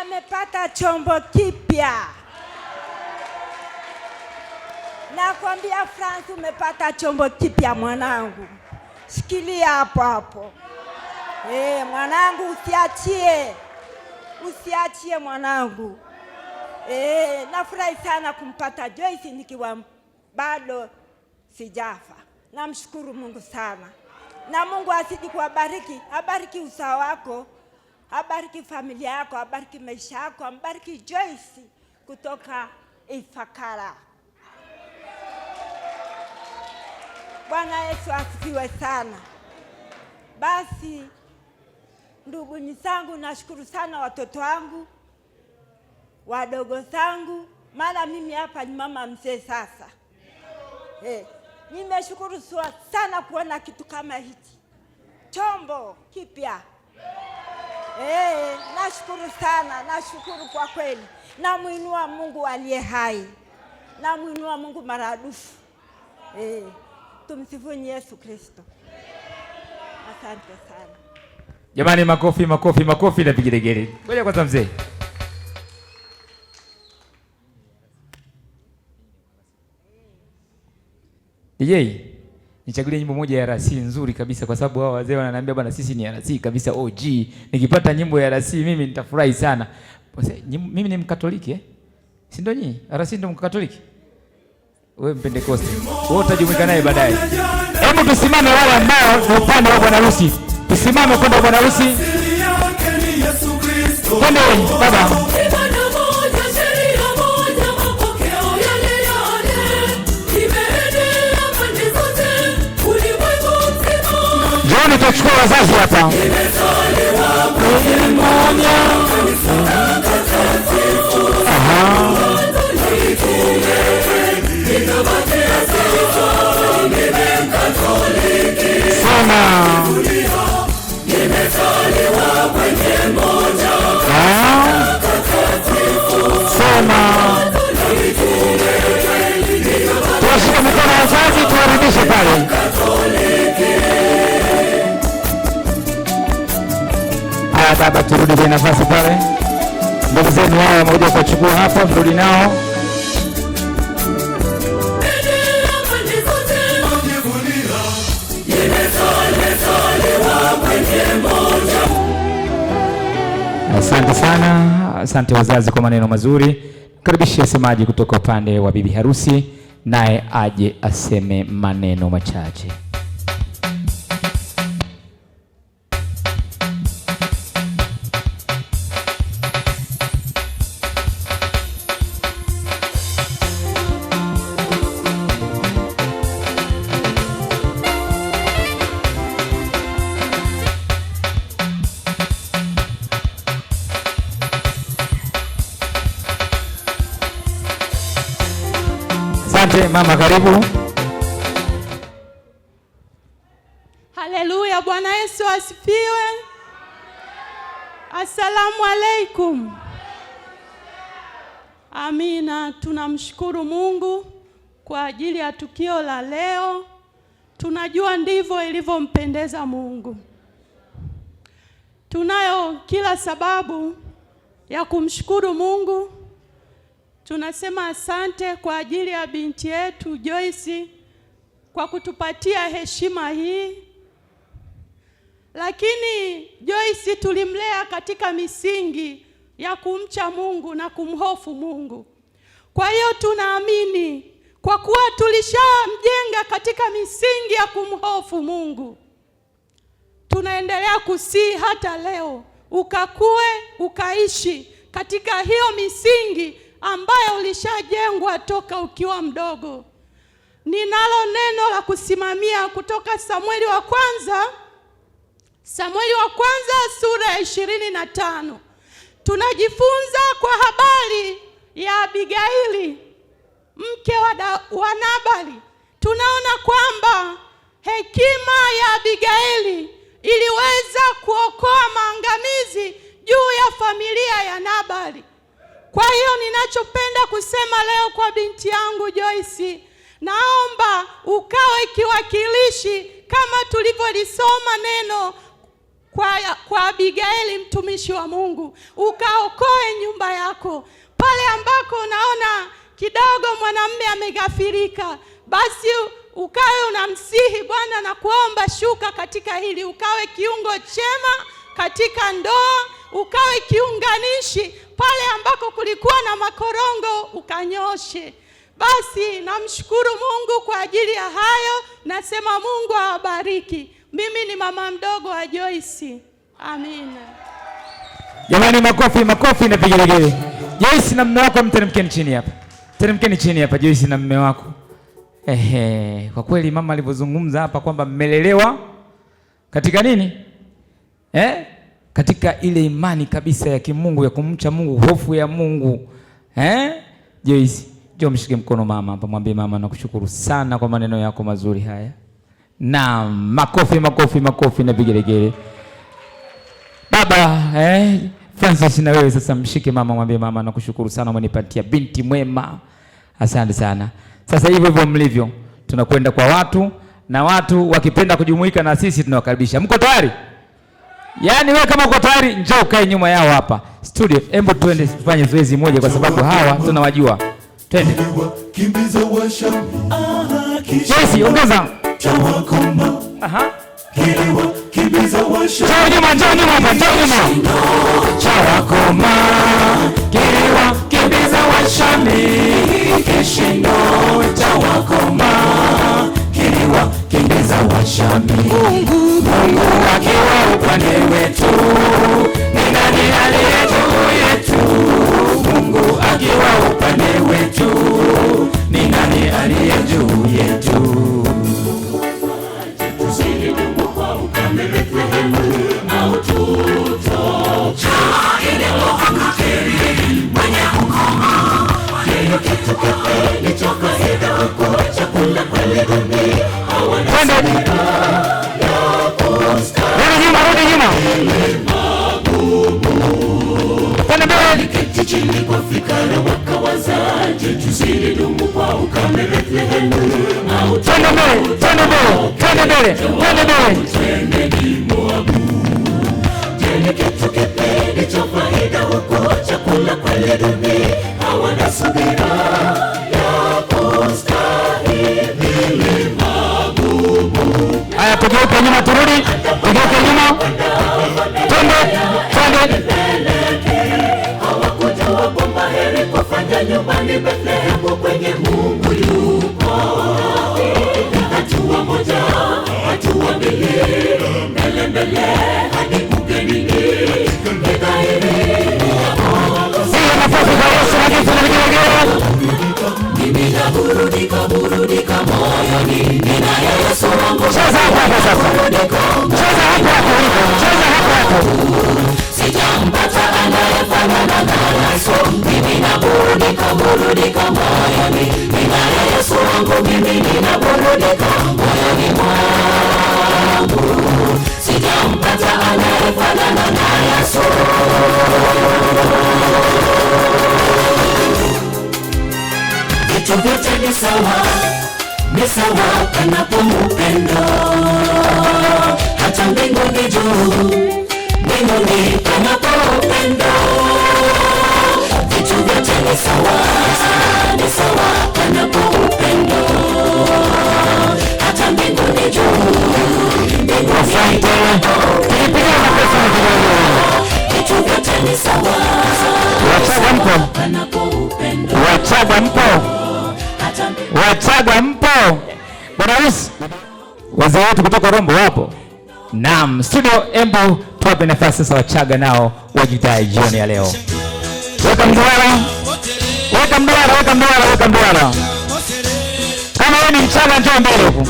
[SPEAKER 19] Amepata chombo kipya. Nakwambia Francis, umepata chombo kipya mwanangu. Shikilia hapo hapo. Mwanangu usiachie. Usiachie mwanangu. Nafurahi sana kumpata Joyce nikiwa bado sijafa. Namshukuru Mungu sana. Na Mungu azidi kuwabariki. Abariki usawa wako. Abariki familia yako, abariki maisha yako, abariki Joyce kutoka Ifakara. Bwana Yesu asifiwe sana. Basi ndugu zangu, nashukuru sana watoto wangu, wadogo zangu, maana mimi hapa ni mama mzee sasa. Nimeshukuru sana kuona kitu kama hichi. Chombo kipya. Nashukuru sana, nashukuru kwa kweli. Namuinua Mungu aliye hai. Namuinua Mungu maradufu. Tumsifuni Yesu Kristo. Asante sana.
[SPEAKER 2] Jamani, makofi makofi makofi na vigelegele. Ngoja kwanza mzee. DJ, nichagulie nyimbo moja ya RC nzuri kabisa kwa sababu hao wazee wananiambia bwana sisi ni RC kabisa OG. Nikipata nyimbo ya RC mimi nitafurahi sana. Mimi ni Mkatoliki Si ndio nyinyi? RC ndio Mkatoliki? Wewe Mpentekoste. Wewe utajumuika naye baadaye. Hebu tusimame wale ambao ni upande wa bwana harusi. Tusimame kwenda bwana harusi. Twende baba. Joni tutachukua wazazi hapa. Sana. Sana. Tuwashike mikono wazazi tuwarudishe pale. Haya baba, turudi kwenye nafasi pale. Ndugu zenu hao wamekuja kuchukua hapa, turudi nao. Asante sana, asante wazazi kwa maneno mazuri. Karibisha semaji kutoka upande wa bibi harusi, naye aje aseme maneno machache.
[SPEAKER 8] Haleluya.
[SPEAKER 20] Bwana Yesu asifiwe. Asalamu alaikum. Amina. Tunamshukuru Mungu kwa ajili ya tukio la leo. Tunajua ndivyo ilivyompendeza Mungu. Tunayo kila sababu ya kumshukuru Mungu. Tunasema asante kwa ajili ya binti yetu Joyce kwa kutupatia heshima hii. Lakini Joyce tulimlea katika misingi ya kumcha Mungu na kumhofu Mungu. Kwa hiyo tunaamini kwa kuwa tulishamjenga katika misingi ya kumhofu Mungu, tunaendelea kusii hata leo ukakue ukaishi katika hiyo misingi ambayo ulishajengwa toka ukiwa mdogo. Ninalo neno la kusimamia kutoka Samueli wa kwanza sura ya 25. Tunajifunza kwa habari ya Abigaili, mke wa Nabali. Tunaona kwamba hekima ya Abigaili iliweza kuokoa maangamizi juu ya familia ya Nabali. Kwa hiyo ninachopenda kusema leo kwa binti yangu Joyce, naomba ukawe kiwakilishi kama tulivyolisoma neno kwa Abigaili mtumishi wa Mungu. Ukaokoe nyumba yako. Pale ambako unaona kidogo mwanamume amegafirika, basi ukawe unamsihi Bwana na kuomba shuka katika hili. Ukawe kiungo chema katika ndoa, ukawe kiunganishi pale ambako kulikuwa na makorongo ukanyoshe. Basi namshukuru Mungu kwa ajili ya hayo. Nasema Mungu awabariki. Mimi ni mama mdogo wa Joyce. Amina.
[SPEAKER 2] Jamani, makofi na vigelegele. Joyce na mume wako mteremkeni chini hapa. Teremkeni chini hapa Joyce na mume wako. Kwa kweli mama alivyozungumza hapa kwamba mmelelewa katika nini? Katika ile imani kabisa ya kimungu, ya kumcha Mungu, hofu ya Mungu. Joyce, njoo mshike mkono mama hapa, mwambie mama nakushukuru sana kwa maneno yako mazuri haya. Na makofi na vigelegele. Baba, Francis na wewe sasa mshike mama, mwambie mama nakushukuru sana, umenipatia binti mwema. Asante sana. Sasa hivyo mlivyo, tunakwenda kwa watu, na watu wakipenda kujumuika na sisi tunawakaribisha. Mko tayari? Yaani wewe kama uko tayari, njoo kae nyuma yao hapa studio. Hebu twende tufanye zoezi moja kwa sababu hawa tunawajua. Twende. Kimbiza washa. Yes, ongeza. Kiliwa kimbiza washa. Njoo nyuma. Chawakoma. Kiliwa kimbiza washa ni kishindo. Chawakoma. Kiliwa kimbiza washa ni Mungu akiwa upande wetu, ni nani aliye juu yetu? Mungu akiwa upande wetu, ni nani aliye juu yetu? Tusidumu kwa ukame Bethlehemu, au tutoka ile wakakeri mwenye ukoma. Kile kitu kipeni choka hida huko, chakula kwa lidumi hawana Rudi nyuma. Kiti chini kwa fikara wakawazaje, tusidumu kwa ukame Bethlehemu, au twende mbele. Twende Moabu. Jeni kitu kipeni cha faida huko, chakula kwa lidumi hawana subira ya kustahimili magumu. Haya, tugeuke nyuma, turudi. Tugeuke nyuma. Twende. Hawakujua kwamba heri kufanya nyumbani Bethlehemu kwenye Mungu yupo. Hatua moja, hatua mbili, mbele hadi ugenini. Ni dhahiri sio nafasi za Yesu hadi tunalegea. Mimi naburudika moyoni, ninaye Yesu wangu. Cheza hapa. Sijampata anayefanana na Yesu. Mimi naburudika moyoni, ninaye Yesu wangu. Mimi ninaburudika moyoni mwangu.
[SPEAKER 15] hata anayefanana na Yesu. Vitu vyote ni sawa panapo upendo. Hata mbinguni juu, mbinguni panapo upendo. Vitu vyote ni sawa panapo upendo. Hata mbinguni juu, mbinguni panapo upendo. Vitu vyote ni sawa panapo upendo.
[SPEAKER 2] Wachaga mpo? Wachaga mpo? Bwana Harusi, wazee wetu kutoka Rombo wapo? Naam, studio, embu tuwape nafasi sasa Wachaga nao wajidae jioni ya leo. Weka mduara. Weka mduara, weka mduara, weka mduara. Kama wewe ni Mchaga njoo mbele huku.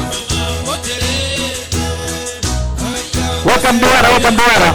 [SPEAKER 2] Weka mduara, weka mduara.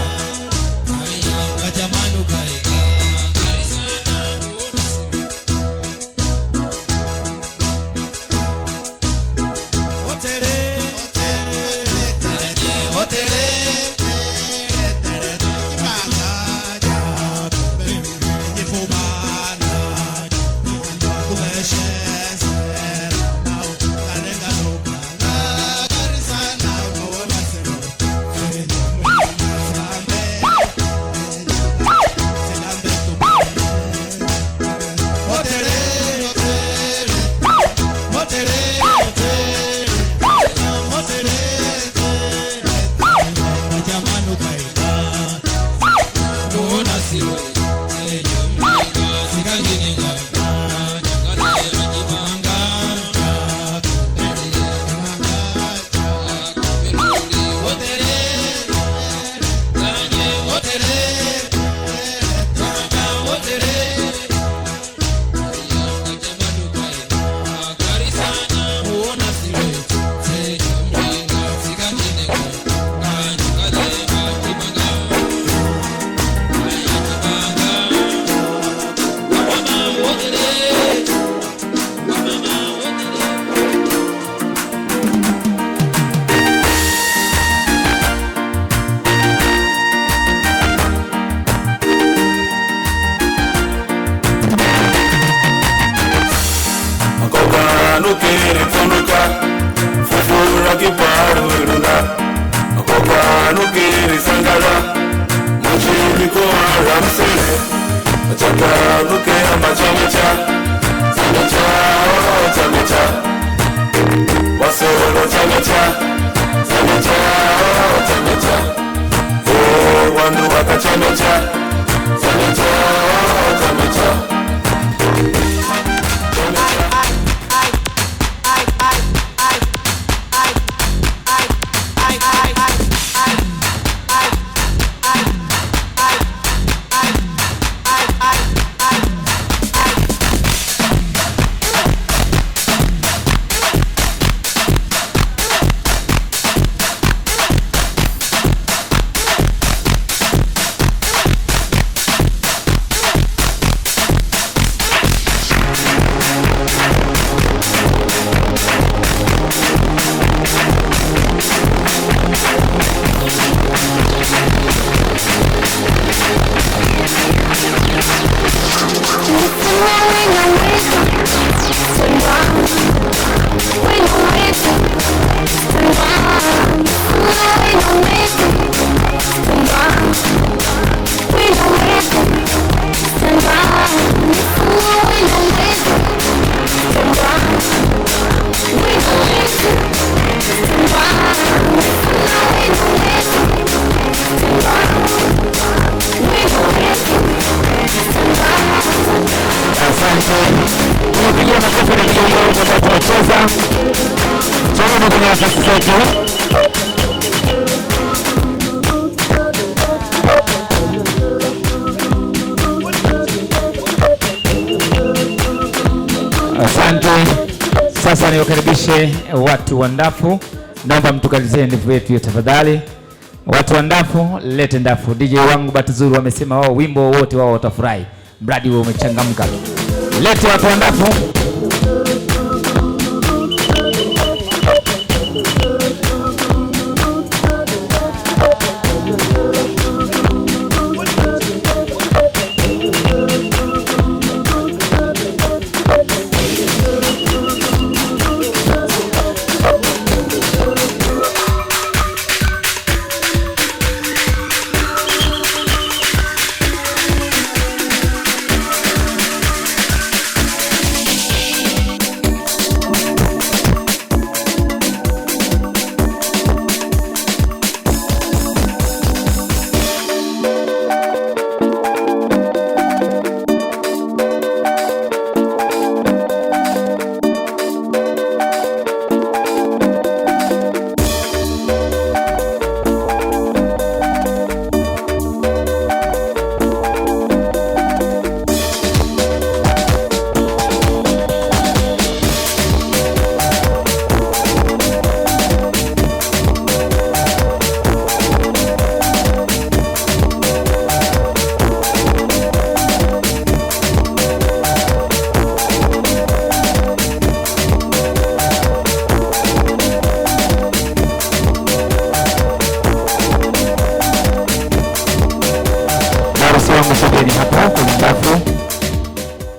[SPEAKER 2] Asante. Sasa niwakaribishe watu wa Ndafu. Naomba mtukalizie ndevu yetu ya tafadhali. Watu wa Ndafu, lete ndafu. DJ wangu Batizuru wamesema wao wimbo wote wao watafurahi. Mradi wao umechangamka. Lete watu wa Ndafu.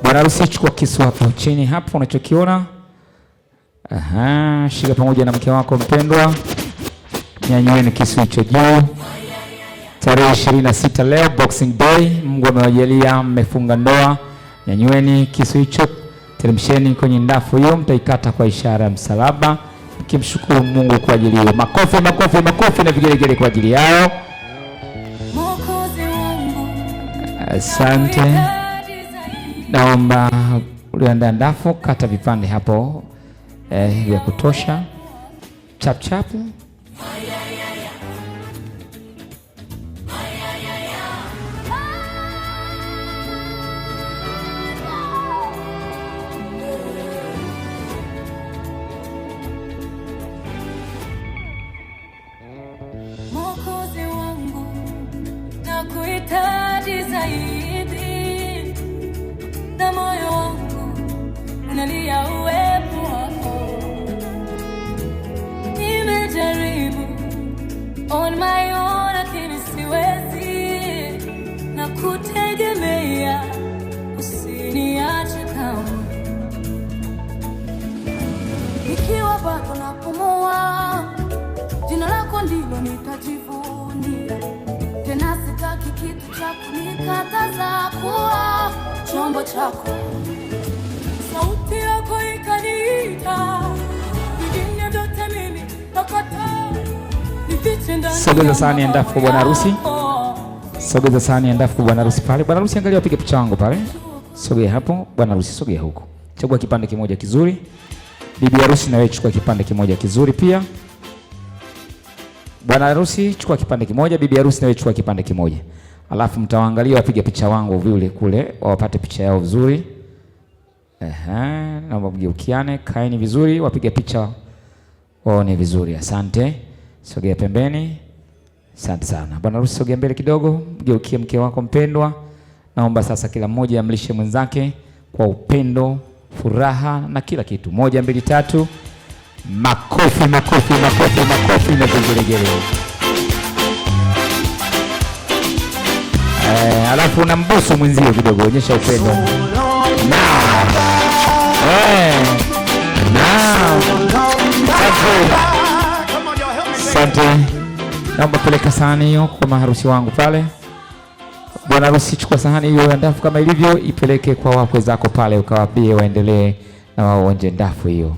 [SPEAKER 2] Bwana harusi, chukua kisu hapo chini hapo unachokiona. Aha, shika pamoja na mke wako mpendwa. Nyanyueni kisu hicho juu. Tarehe 26 leo Boxing Day, Mungu amewajalia mmefunga ndoa. Nyanyueni kisu hicho, teremsheni kwenye ndafu hiyo, mtaikata kwa ishara ya msalaba, mkimshukuru Mungu kwa ajili hiyo. Makofi, makofi, makofi na vigelegele kwa ajili yao. Asante. Naomba uliandaa ndafu, kata vipande hapo vya kutosha. Chap chap.
[SPEAKER 15] Mwokozi wangu, nakuhitaji zaidi, na moyo wangu unalia uwepo wako. Nimejaribu on my own, lakini siwezi, na kutegemea, usiniache kamwe. Ikiwa bado napumua, jina lako ndilo nitajivunia. Tena sitaki kitu cha kunikataza kuwa chombo chako. Sauti yako ikaniita, vingine vyote mimi nakataa. Nifiche ndani.
[SPEAKER 2] Sogeza sahani ya ndafu kwa bwana harusi. Sogeza sahani ya ndafu kwa bwana harusi pale. Bwana harusi, angalia upige picha wangu pale. Sogea hapo. Bwana harusi, sogea huko. Chagua kipande kimoja kizuri. Bibi harusi, na wewe chukua kipande kimoja kizuri pia. Bwana harusi, chukua kipande kimoja. Bibi harusi, na wewe chukua kipande kimoja. Alafu mtawaangalia wapige picha wangu vile kule, wapate picha yao vizuri. Naomba mgeukiane, kaeni vizuri, wapige picha waone vizuri. Asante. Sogea pembeni. Asante sana. Bwana harusi, sogea mbele kidogo, mgeukie mke wako mpendwa. Naomba sasa kila mmoja amlishe mwenzake kwa upendo, furaha na kila kitu. 1 2 3. Makofi, makofi, makofi, makofi na vigelegele. Alafu unambusu mwenzio kidogo, onyesha upendo. Asante. Naomba peleka sahani hiyo kwa maharusi wangu pale. Bwana harusi, chukua sahani hiyo ya ndafu kama ilivyo, ipeleke kwa wakwe zako pale, ukawaambie waendelee na wao onje ndafu hiyo.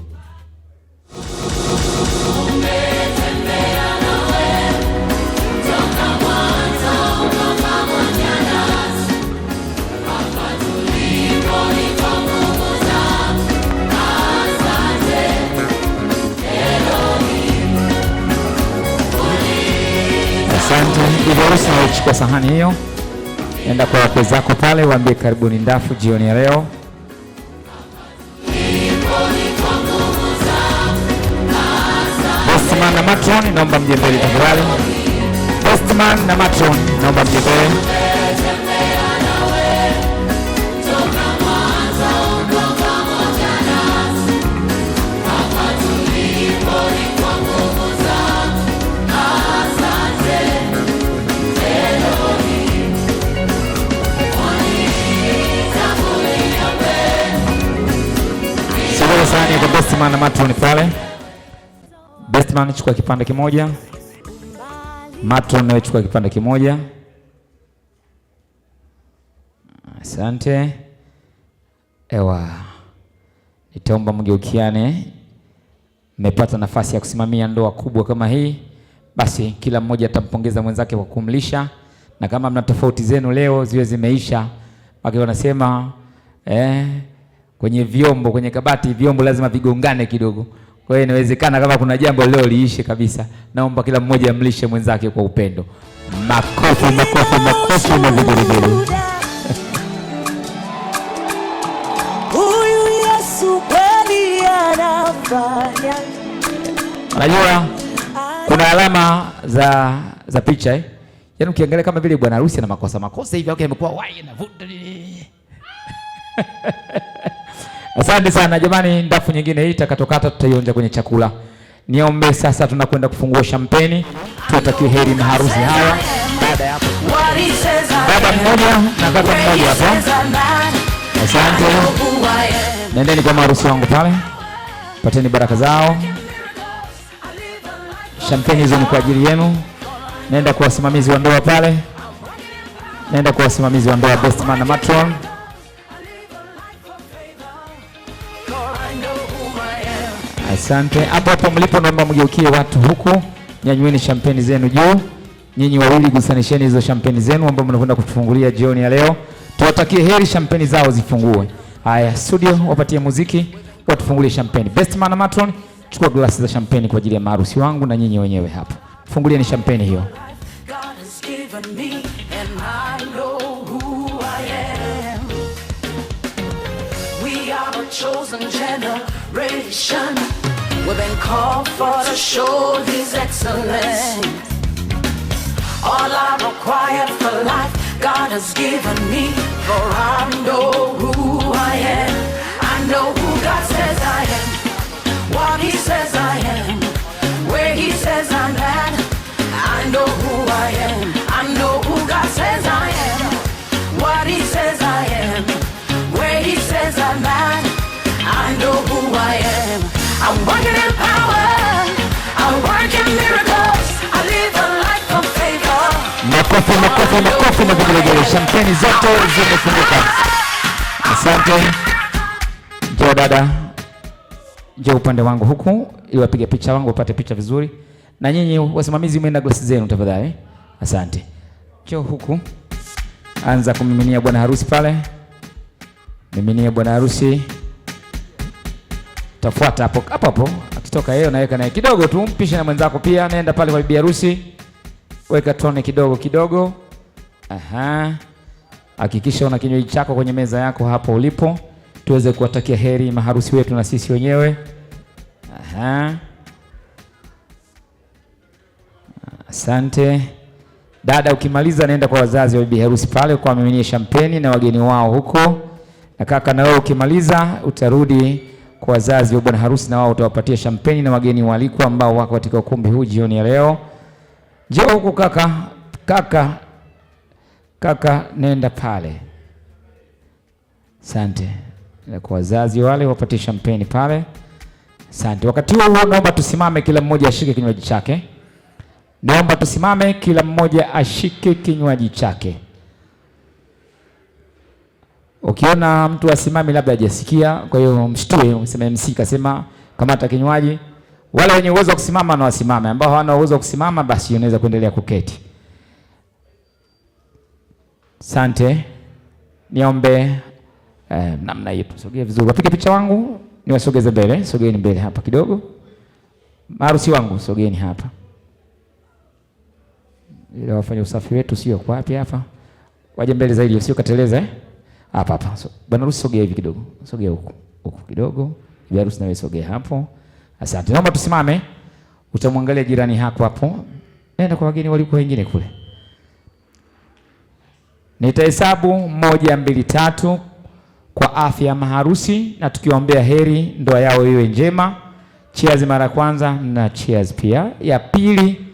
[SPEAKER 2] Asante. Bibi harusi, na uchukua sahani hiyo, enda kwa wakwe zako pale, waambie karibuni ndafu jioni ya leo. Bestman na matron, naomba mje mbele tafadhali. Bestman na matron, naomba mje mbele. Sahani kwa Bestman na matron pale. Bestman, chukua kipande kimoja. Matron, nawe chukua kipande kimoja. Asante. Ewa, nitaomba mgeukiane. Mmepata nafasi ya kusimamia ndoa kubwa kama hii, basi kila mmoja atampongeza mwenzake kwa kumlisha, na kama mna tofauti zenu leo ziwe zimeisha. Wake wanasema kwenye vyombo, kwenye kabati vyombo lazima vigongane kidogo. Kwa hiyo inawezekana kama kuna jambo leo liishe kabisa. Naomba kila mmoja amlishe mwenzake kwa upendo. Makofi, makofi, makofi na vigelegele.
[SPEAKER 15] Huyu Yesu kweli anafanya.
[SPEAKER 2] Unajua kuna alama za picha Yaani ukiangalia kama vile bwana harusi ana makosa hivi, okay, amekuwa wai na vuta. Asante sana jamani, ndafu nyingine hii takatokata tutaionja kwenye chakula. Niombe sasa tunakwenda kufungua champagne. Tuwatakie heri maharusi hawa. Baada ya hapo baba mmoja na kaka mmoja hapa. Asante. Asante. Nendeni kwa maharusi wangu pale, pateni baraka zao. Champagne hizo ni kwa ajili yenu. Nenda kwa wasimamizi wa ndoa pale, nenda kwa wasimamizi wa ndoa best man na matron. Asante. Hapo hapo mlipo naomba mgeukie watu huku, nyanyueni champagne zenu juu. Nyinyi wawili gusanisheni hizo champagne zenu ambao mnakwenda kutufungulia jioni ya leo. Tuwatakie heri, champagne zao zifungue. Haya, studio wapatie muziki, watufungulie champagne. Best man na matron, chukua glasi za champagne kwa ajili ya maharusi wangu na nyinyi wenyewe hapo. Fungulieni champagne hiyo.
[SPEAKER 15] Chosen generation, we've been called for to show His excellence. All I require for life, God has given me. For I know who I am. I know who God says I am. What He says I am. Where He says I'm at. I know who I am. I know who God says I am. What He says I am. Where He says I'm at. I know who I am. I'm working in power. I'm working miracles. I live a life of favor.
[SPEAKER 2] Makofi, makofi, makofi na vigelegele. Champagne zote zimefunguka. Asante. Njoo dada, njoo upande wangu huku ili wapige picha wangu wapate picha vizuri. Na nyinyi wasimamizi mmeenda glasi zenu tafadhali. Asante. Njoo huku. Anza kumiminia bwana harusi pale. Miminia bwana harusi. Tafuata hapo hapo. Akitoka yeye unaweka naye kidogo tu, mpishe na mwenzako pia. Nenda pale kwa bibi harusi. Weka tone kidogo kidogo. Aha. Hakikisha una kinywaji chako kwenye meza yako hapo ulipo. Tuweze kuwatakia heri maharusi wetu na sisi wenyewe. Aha. Asante. Dada, ukimaliza nenda kwa wazazi wa bibi harusi pale kwa miminie champagne na wageni wao huko. Na kaka, na wewe ukimaliza utarudi kwa wazazi wa bwana harusi na wao utawapatia champagne na wageni waalikwa ambao wako katika ukumbi huu jioni ya leo. Njoo huku kaka. Kaka nenda pale. Asante. Kwa wazazi wale wapatie champagne pale. Asante. Wakati huo naomba tusimame, kila mmoja ashike kinywaji chake. Naomba tusimame, kila mmoja ashike kinywaji chake. Ukiona mtu asimame labda hajasikia, kwa hiyo mshtue, useme MC kasema kamata kinywaji. Wale wenye uwezo wa kusimama na wasimame, ambao hawana uwezo wa kusimama basi unaweza kuendelea kuketi. Asante. Niombe namna hiyo tusogee vizuri. Wapige picha wangu, niwasogeze mbele. Sogeeni mbele hapa kidogo. Maharusi wangu sogeeni hapa. Ili wafanye usafi wetu sio kwa wapi hapa. Waje mbele zaidi usio kateleza Hapa. Bwana harusi sogea hivi kidogo. Sogea huku kidogo. Bibi harusi nawe sogea hapo. Asante. Naomba tusimame. Utamwangalia jirani hapo. Nenda kwa wageni waliko wengine kule. Nitahesabu 1, 2, 3 kwa afya ya maharusi na tukiombea heri ndoa yao iwe njema. Cheers mara kwanza na cheers pia. Ya pili,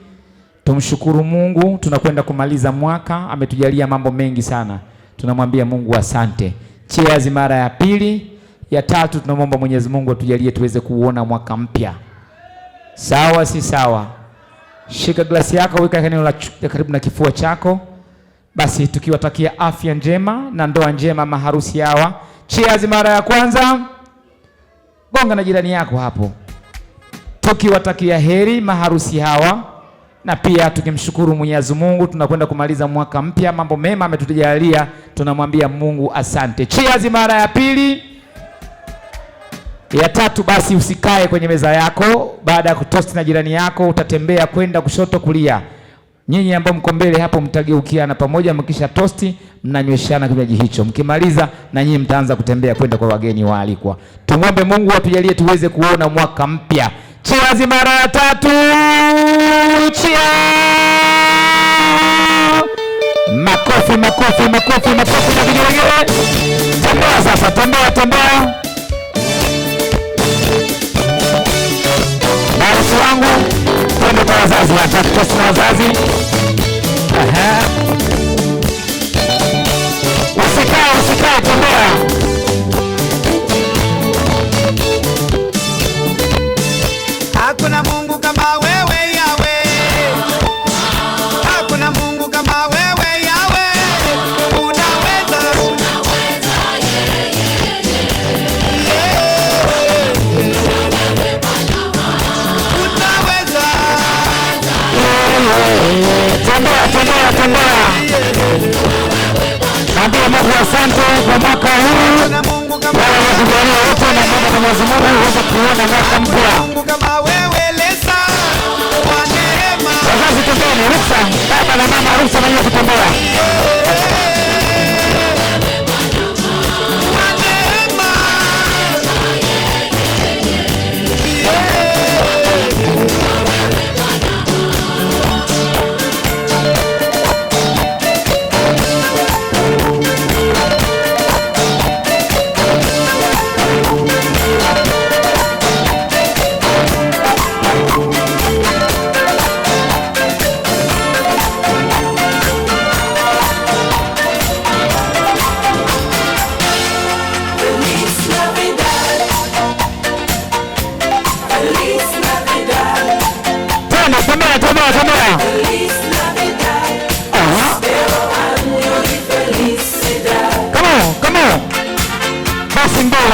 [SPEAKER 2] tumshukuru Mungu, tunakwenda kumaliza mwaka, ametujalia mambo mengi sana. Tunamwambia Mungu asante. Cheers mara ya pili. Ya tatu, tunamwomba Mwenyezi Mungu atujalie tuweze kuona mwaka mpya. Sawa si sawa? Shika glasi yako, weka eneo la karibu na kifua chako. Basi tukiwatakia afya njema na ndoa njema maharusi hawa. Cheers mara ya kwanza. Gonga na jirani yako hapo. Tukiwatakia heri maharusi hawa na pia tukimshukuru Mwenyezi Mungu, tunakwenda kumaliza mwaka mpya, mambo mema ametujalia, tunamwambia Mungu asante. Cheers mara ya pili. Ya tatu, basi usikae kwenye meza yako, baada ya kutosti na jirani yako utatembea kwenda kushoto kulia. Nyinyi ambao mko mbele hapo mtageukiana pamoja, mkisha tosti mnanyweshana kinywaji hicho. Mkimaliza na nyinyi mtaanza kutembea kwenda kwa wageni waalikwa. Tumwombe Mungu atujalie tuweze kuona mwaka mpya. Cheers mara ya tatu. Cheers. Makofi na vigelegele. Tembea sasa, tembea. Maharusi wangu, twende kwa wazazi, watatosi na wazazi. Usikae, tembea. Mwenyezi Mungu uweze kuona mwaka mpya.
[SPEAKER 16] Kama wewe lesa kwa neema.
[SPEAKER 2] Wazazi tokeni, ruksa. Baba na mama ruksa na kutembea. Come on. Passing ball.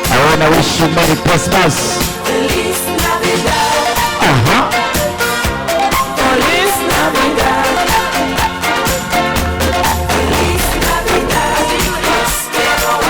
[SPEAKER 2] I want to wish you Merry Christmas.
[SPEAKER 15] Feliz Navidad.
[SPEAKER 2] Uh-huh.
[SPEAKER 15] Feliz Navidad. Feliz Navidad. Prospero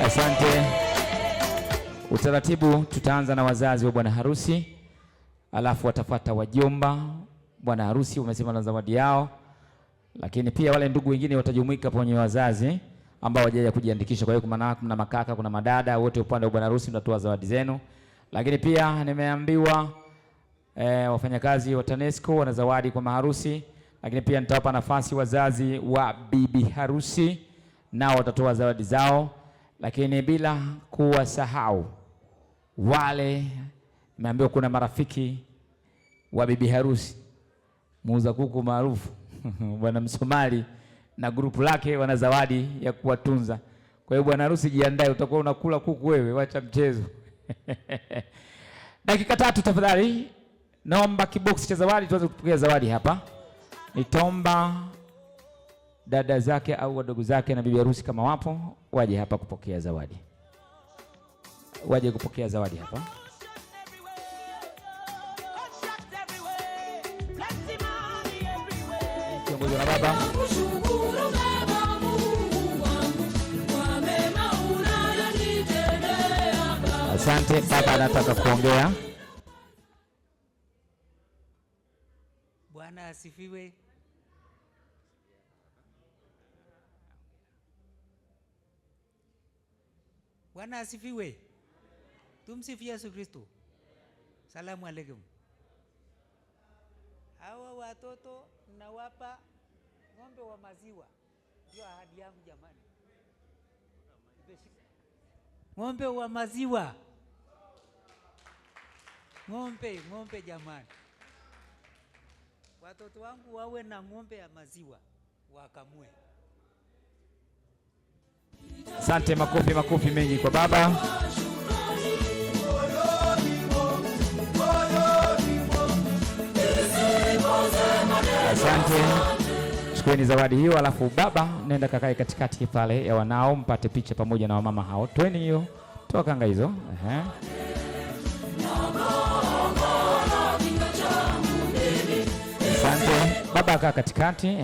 [SPEAKER 2] Asante. Utaratibu tutaanza na wazazi wa bwana harusi, alafu watafuata wajomba. Bwana harusi umesema na zawadi yao, lakini pia wale ndugu wengine watajumuika kwenye wazazi ambao hawajaja kujiandikisha. Kwa hiyo kuna makaka, kuna madada, wote upande wa bwana harusi mtatoa zawadi zenu. Lakini pia nimeambiwa wafanyakazi wa TANESCO wana zawadi kwa maharusi, lakini pia nitawapa nafasi wazazi wa bibi harusi nao watatoa zawadi zao, lakini bila kuwasahau wale nimeambiwa kuna marafiki wa bibi harusi, muuza kuku maarufu bwana Msomali na grupu lake wana zawadi ya kuwatunza. Kwa hiyo bwana harusi jiandae, utakuwa unakula kuku wewe, wacha mchezo. Dakika 3 tafadhali. Naomba kiboksi cha zawadi tuweze kupokea zawadi hapa. Nitaomba dada zake au wadogo zake na bibi harusi kama wapo waje hapa kupokea zawadi. Waje kupokea zawadi hapa. Kiongozi na baba. Asante, baba anataka kuongea.
[SPEAKER 17] Bwana asifiwe. Bwana asifiwe. Tumsifu Yesu Kristo. Salamu alaikum. Hawa watoto nawapa ng'ombe wa maziwa. Ndio ahadi yangu jamani. Ng'ombe wa maziwa. Ng'ombe jamani. Watoto wangu wawe na ng'ombe ya maziwa wakamue.
[SPEAKER 2] Asante, makofi mengi kwa baba. Asante. Chukueni zawadi hiyo, alafu baba nenda kakae katikati pale ya wanao mpate picha pamoja na wamama hao. Toeni hiyo. Toa kanga hizo. Asante. Baba kaa katikati.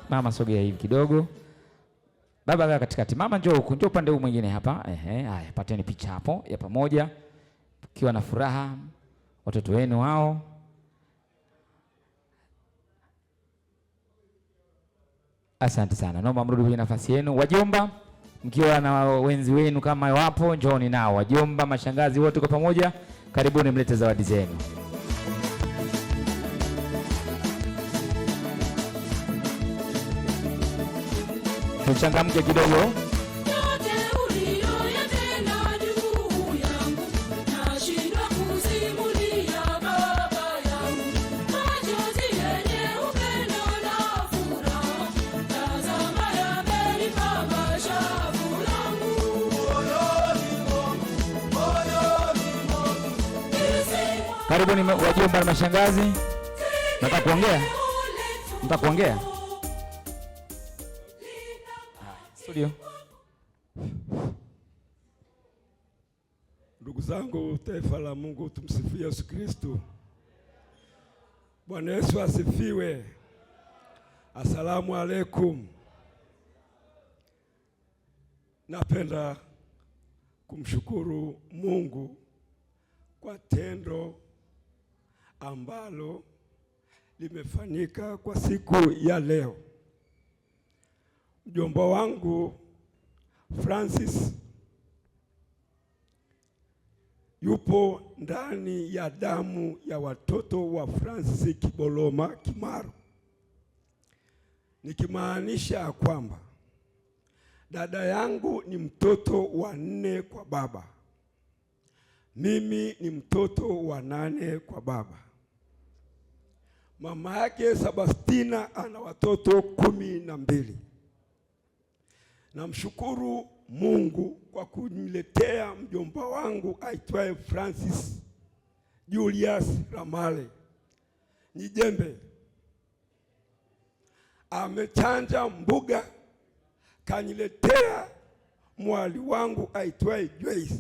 [SPEAKER 2] Mama sogea hivi kidogo. Baba kaa katikati. Mama njoo huku, njoo upande huu mwingine hapa. Haya, pateni picha hapo ya pamoja. Ukiwa na furaha watoto wenu wao. Asante sana. Naomba mrudi kwenye nafasi yenu. Wajomba, mkiwa na wenzi wenu kama wapo, njooni nao. Wajomba, mashangazi wote kwa pamoja, karibuni mlete zawadi zenu. Tuchangamke kidogo. Karibuni wajomba na mashangazi. Nataka kuongea. Nataka kuongea. Studio.
[SPEAKER 21] Ndugu zangu, taifa la Mungu, tumsifu Yesu Kristo. Bwana Yesu asifiwe. Asalamu alaikum. Napenda kumshukuru Mungu kwa tendo ambalo limefanyika kwa siku ya leo. Mjomba wangu Francis yupo ndani ya damu ya watoto wa Francis Kiboloma Kimaro, nikimaanisha kwamba dada yangu ni mtoto wa 4 kwa baba, mimi ni mtoto wa 8 kwa baba. Mama yake Sebastina ana watoto 12. Namshukuru Mungu kwa kuniletea mjomba wangu aitwaye Francis Julius Ramale Nijembe. Amechanja mbuga, kaniletea mwali wangu aitwaye Joyce.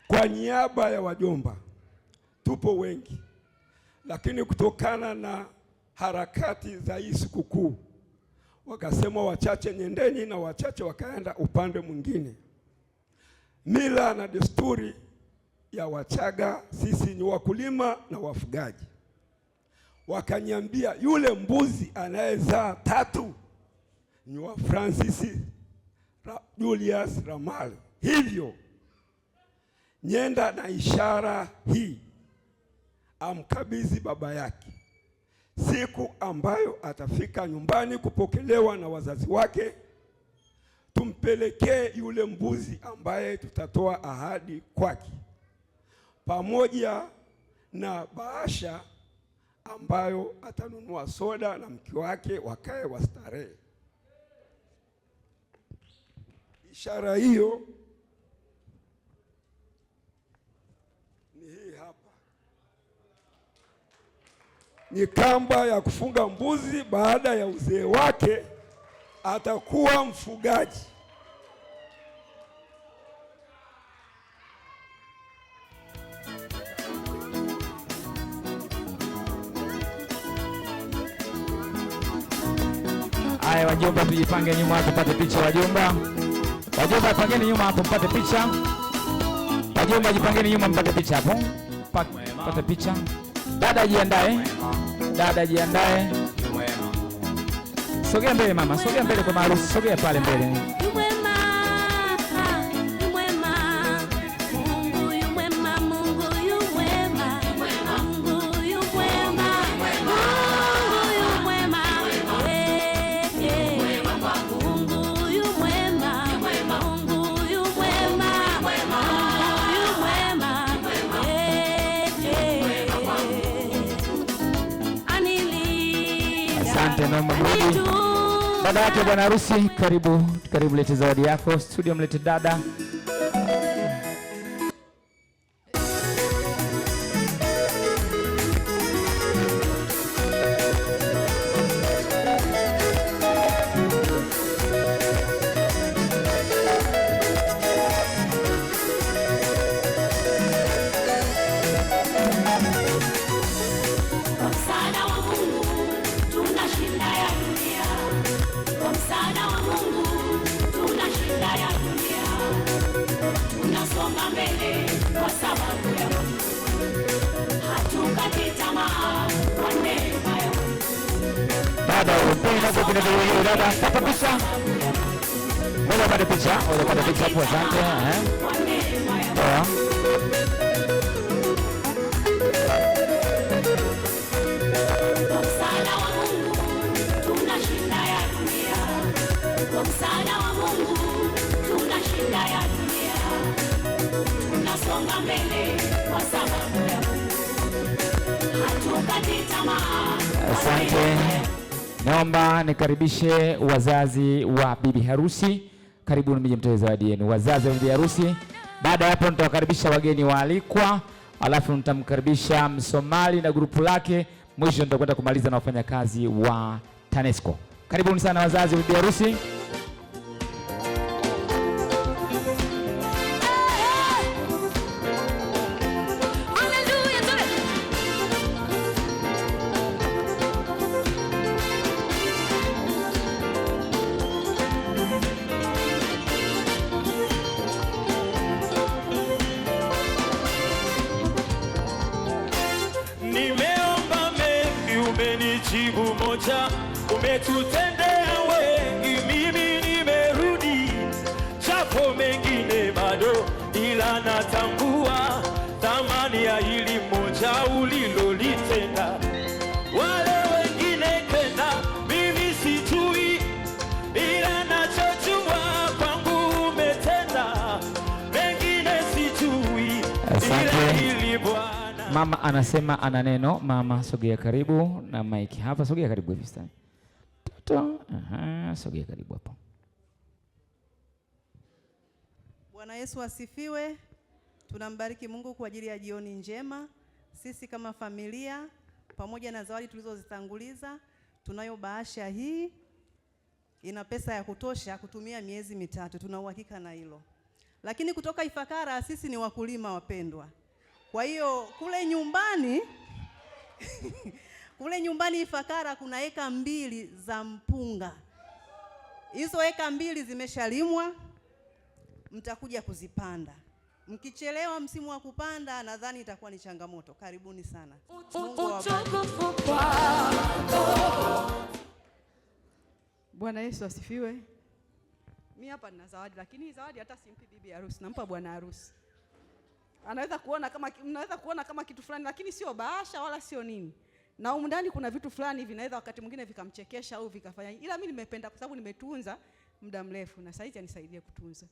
[SPEAKER 21] Kwa niaba ya wajomba, tupo wengi, lakini kutokana na harakati za hii sikukuu wakasema wachache nyendeni na wachache wakaenda upande mwingine. Mila na desturi ya Wachaga, sisi ni wakulima na wafugaji. Wakaniambia yule mbuzi anayezaa 3 ni wa Francis Julius Ramale. Hivyo nyenda na ishara hii amkabidhi baba yake. Siku ambayo atafika nyumbani kupokelewa na wazazi wake, tumpelekee yule mbuzi ambaye tutatoa ahadi kwake, pamoja na bahasha ambayo atanunua soda na mke wake wakae wastarehe. Ishara hiyo ni kamba ya kufunga mbuzi. Baada ya uzee wake atakuwa mfugaji.
[SPEAKER 2] Haya, wajomba tujipange nyuma tupate picha. Wajomba pangeni nyuma hapo mpate picha. Wajomba jipangeni nyuma mpate picha hapo. Pate picha. Dada jiandae. Sogea mbele mama, sogea mbele kwa harusi, sogea pale mbele. Dada yake bwana harusi, karibu lete zawadi yako studio, mlete dada. Dada, pata picha. Moja pata picha hapo, asante. Poa. Asante. Naomba nikaribishe wazazi wa bibi harusi. Karibuni mje mtoe zawadi yenu wazazi wa bibi harusi. Baada ya hapo nitawakaribisha wageni waalikwa, alafu nitamkaribisha Msomali na grupu lake. Mwisho nitakwenda kumaliza na wafanyakazi wa TANESCO. Karibuni sana wazazi wa bibi harusi.
[SPEAKER 6] Jibu moja umetutendea wengi, mimi nimerudi, japo mengine bado, ila natambua thamani ya hili moja ulilolitenda. Wale wengine tena mimi sijui, ila nachojua kwangu umetenda, mengine sijui, ila hili Bwana.
[SPEAKER 2] Mama anasema ana neno. Mama sogea karibu na mic hapa, sogea karibu hivi sasa. Toto, sogea karibu hapo.
[SPEAKER 3] Bwana Yesu asifiwe. Tunambariki Mungu kwa ajili ya jioni njema. Sisi kama familia pamoja na zawadi tulizozitanguliza, tunayo bahasha hii. Ina pesa ya kutosha kutumia miezi mitatu, tuna uhakika na hilo. Lakini kutoka Ifakara sisi ni wakulima wapendwa. Kwa hiyo kule nyumbani kule nyumbani Ifakara kuna eka 2 za mpunga. Hizo eka 2 zimeshalimwa, mtakuja kuzipanda. Mkichelewa msimu wa kupanda nadhani itakuwa ni changamoto. Karibuni sana.
[SPEAKER 22] Bwana Yesu asifiwe. Mimi hapa nina zawadi, lakini hii zawadi hata simpi bibi harusi, nampa bwana harusi. Anaweza kuona kama kitu fulani, lakini sio bahasha wala sio nini. Na humu ndani kuna vitu fulani vinaweza wakati mwingine vikamchekesha au vikafanya. Ila mimi nimependa kwa sababu nimetunza muda mrefu na saizi anisaidie kutunza.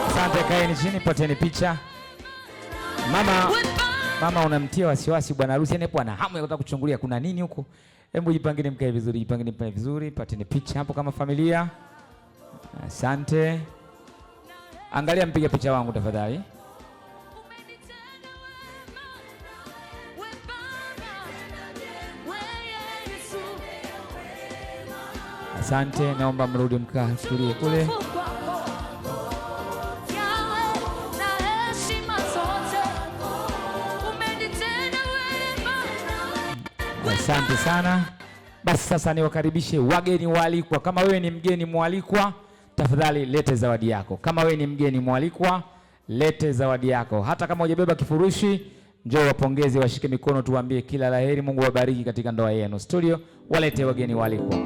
[SPEAKER 2] Asante, kaeni chini, pateni picha. Mama unamtia wasiwasi bwana harusi, yani bwana hamu ya kutaka kuchungulia kuna nini huko. Hebu jipangeni mkae vizuri, pateni picha hapo kama familia. Asante. Angalia mpiga picha wangu tafadhali. Asante, naomba mrudi mkatulie kule. Asante sana. Basi sasa niwakaribishe wageni waalikwa. Kama wewe ni mgeni mwalikwa, tafadhali lete zawadi yako. Kama wewe ni mgeni mwalikwa, lete zawadi yako. Hata kama hujabeba kifurushi, njoo wapongeze, washike mikono, tuwaambie kila laheri, Mungu wabariki katika ndoa yenu. Studio, walete wageni waalikwa.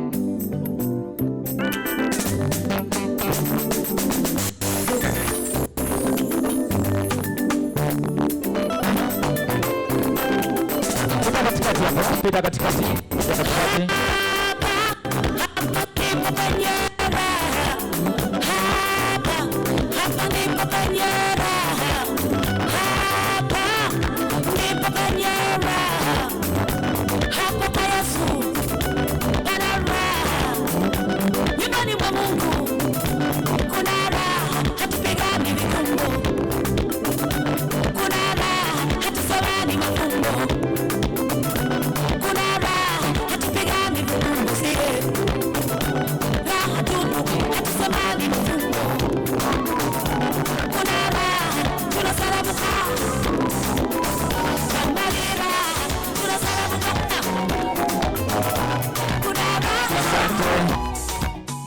[SPEAKER 2] Pita katikati.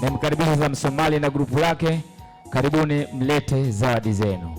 [SPEAKER 2] Namkaribisha za Msomali na grupu lake. Karibuni, mlete zawadi zenu.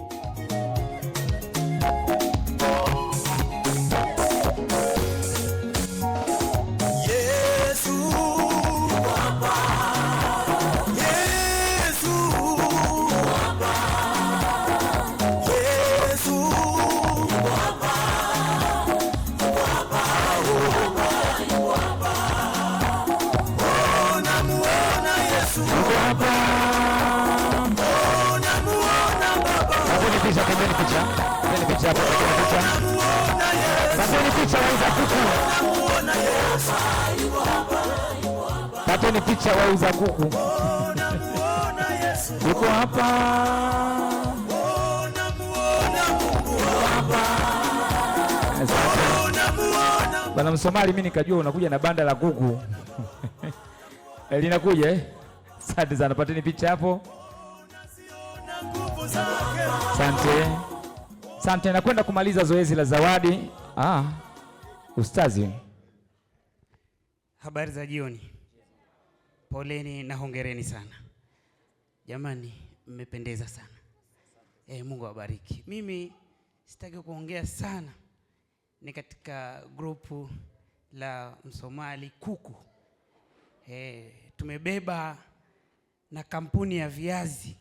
[SPEAKER 2] Pateni picha wauza kuku. Yuko hapa. Bwana Msomali, mimi nikajua unakuja na banda la kuku. Linakuja eh? Asante sana, pateni picha hapo. Asante. Asante, nakwenda kumaliza zoezi la zawadi. Ustazi.
[SPEAKER 17] Habari za jioni. Poleni na hongereni sana. Jamani, mmependeza sana. Mungu awabariki. Mimi sitaki kuongea sana. Ni katika grupu la Msomali kuku. Tumebeba na kampuni ya viazi.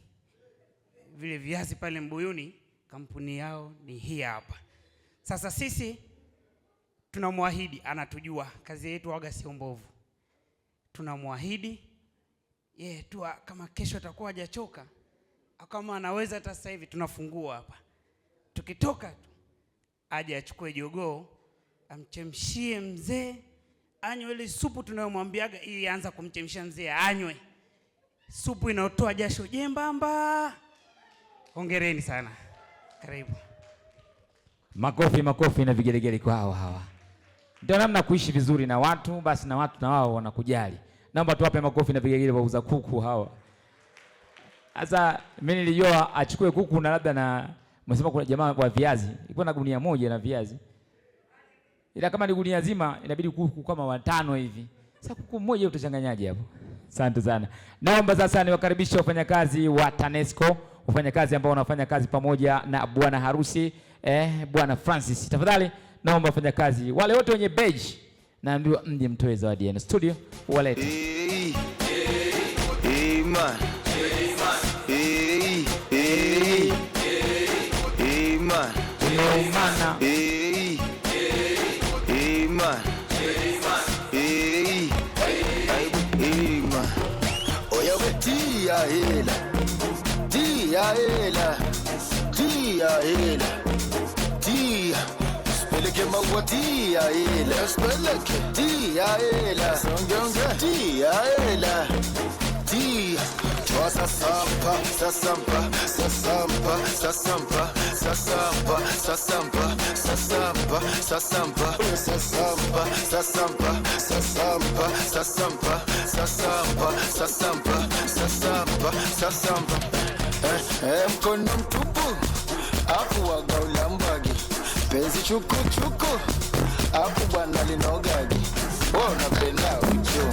[SPEAKER 17] Vile viazi pale Mbuyuni, kampuni yao ni hii hapa. Sasa sisi tunamwahidi, anatujua kazi yetu waga sio mbovu. Tunamwahidi tu kama kesho atakuwa hajachoka, kama anaweza hata sasa hivi tunafungua hapa. Tukitoka tu aje achukue jogoo, amchemshie mzee, anywe ile supu tunayomwambiaga ili anza kumchemsha mzee anywe. Supu inaotoa jasho jembamba. Hongereni sana. Karibu.
[SPEAKER 2] Makofi na vigelegele kwa hawa. Ndio namna kuishi vizuri na watu, basi na watu na wao wanakujali. Naomba tuwape makofi na vigelegele wauza kuku hawa. Sasa mimi nilijua achukue kuku na labda na msema kuna jamaa wa viazi. Ilikuwa na gunia moja na viazi. Ila kama ni gunia zima inabidi kuku kama 5 hivi. Sasa kuku mmoja utachanganyaje hapo? Asante sana. Naomba sasa niwakaribishe wafanyakazi wa TANESCO, wafanyakazi ambao wanafanya kazi pamoja na bwana harusi Bwana Francis. Tafadhali naomba wafanyakazi wale wote wenye badge naambiwa mje mtoe zawadi yenu. Studio walete.
[SPEAKER 4] Man. Man.
[SPEAKER 2] Tumeumana.
[SPEAKER 4] Man. Oya wetia hela. Tia hela. Tia hela. Tia. Speleke maua tia hela. Speleke. Tia hela. Tia hela. Tia. sasampa, sasampa, sasampa, sasampa, sasampa, sasampa, sasampa, sasampa, sasampa, sasampa, sasampa, sasampa, sasampa, sasampa, sasampa, sasampa. Mkono mtupu afu waga ulambagi, penzi chuku chuku afu bwana linogagi. Unapenda ucho